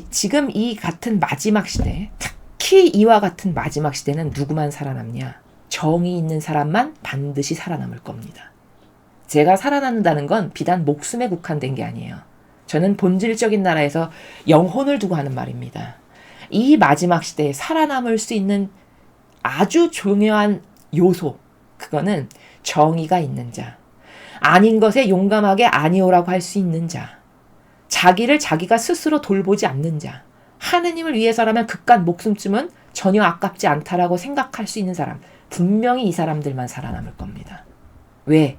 지금 이 같은 마지막 시대, 특히 이와 같은 마지막 시대는 누구만 살아남냐? 정의 있는 사람만 반드시 살아남을 겁니다. 제가 살아남는다는 건 비단 목숨에 국한된 게 아니에요. 저는 본질적인 나라에서 영혼을 두고 하는 말입니다. 이 마지막 시대에 살아남을 수 있는 아주 중요한 요소, 그거는 정의가 있는 자, 아닌 것에 용감하게 아니오라고 할 수 있는 자, 자기를 자기가 스스로 돌보지 않는 자, 하느님을 위해서라면 그깟 목숨쯤은 전혀 아깝지 않다라고 생각할 수 있는 사람, 분명히 이 사람들만 살아남을 겁니다. 왜?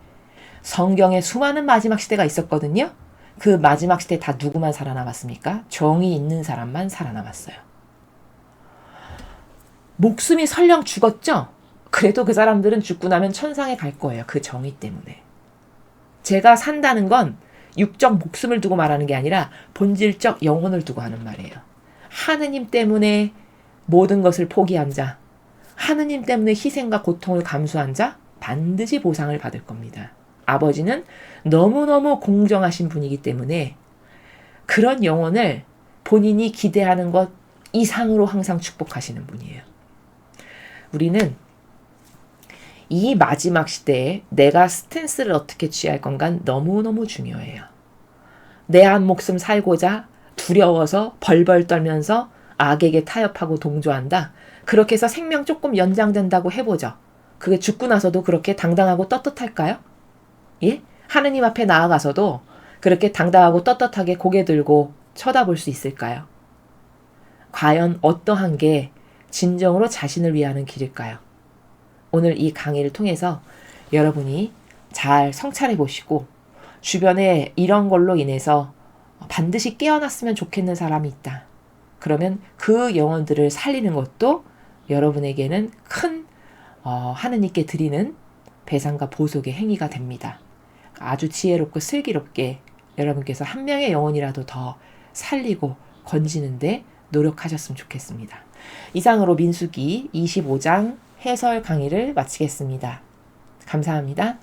성경에 수많은 마지막 시대가 있었거든요. 그 마지막 시대에 다 누구만 살아남았습니까? 정의 있는 사람만 살아남았어요. 목숨이 설령 죽었죠? 그래도 그 사람들은 죽고 나면 천상에 갈 거예요. 그 정의 때문에. 제가 산다는 건 육적 목숨을 두고 말하는 게 아니라 본질적 영혼을 두고 하는 말이에요. 하느님 때문에 모든 것을 포기한 자, 하느님 때문에 희생과 고통을 감수한 자 반드시 보상을 받을 겁니다. 아버지는 너무너무 공정하신 분이기 때문에 그런 영혼을 본인이 기대하는 것 이상으로 항상 축복하시는 분이에요. 우리는 이 마지막 시대에 내가 스탠스를 어떻게 취할 건가 너무너무 중요해요. 내 한 목숨 살고자 두려워서 벌벌 떨면서 악에게 타협하고 동조한다. 그렇게 해서 생명 조금 연장된다고 해보죠. 그게 죽고 나서도 그렇게 당당하고 떳떳할까요? 예? 하느님 앞에 나아가서도 그렇게 당당하고 떳떳하게 고개 들고 쳐다볼 수 있을까요? 과연 어떠한 게 진정으로 자신을 위하는 길일까요? 오늘 이 강의를 통해서 여러분이 잘 성찰해 보시고 주변에 이런 걸로 인해서 반드시 깨어났으면 좋겠는 사람이 있다. 그러면 그 영혼들을 살리는 것도 여러분에게는 큰 하느님께 드리는 배상과 보속의 행위가 됩니다. 아주 지혜롭고 슬기롭게 여러분께서 한 명의 영혼이라도 더 살리고 건지는데 노력하셨으면 좋겠습니다. 이상으로 민수기 25장 해설 강의를 마치겠습니다. 감사합니다.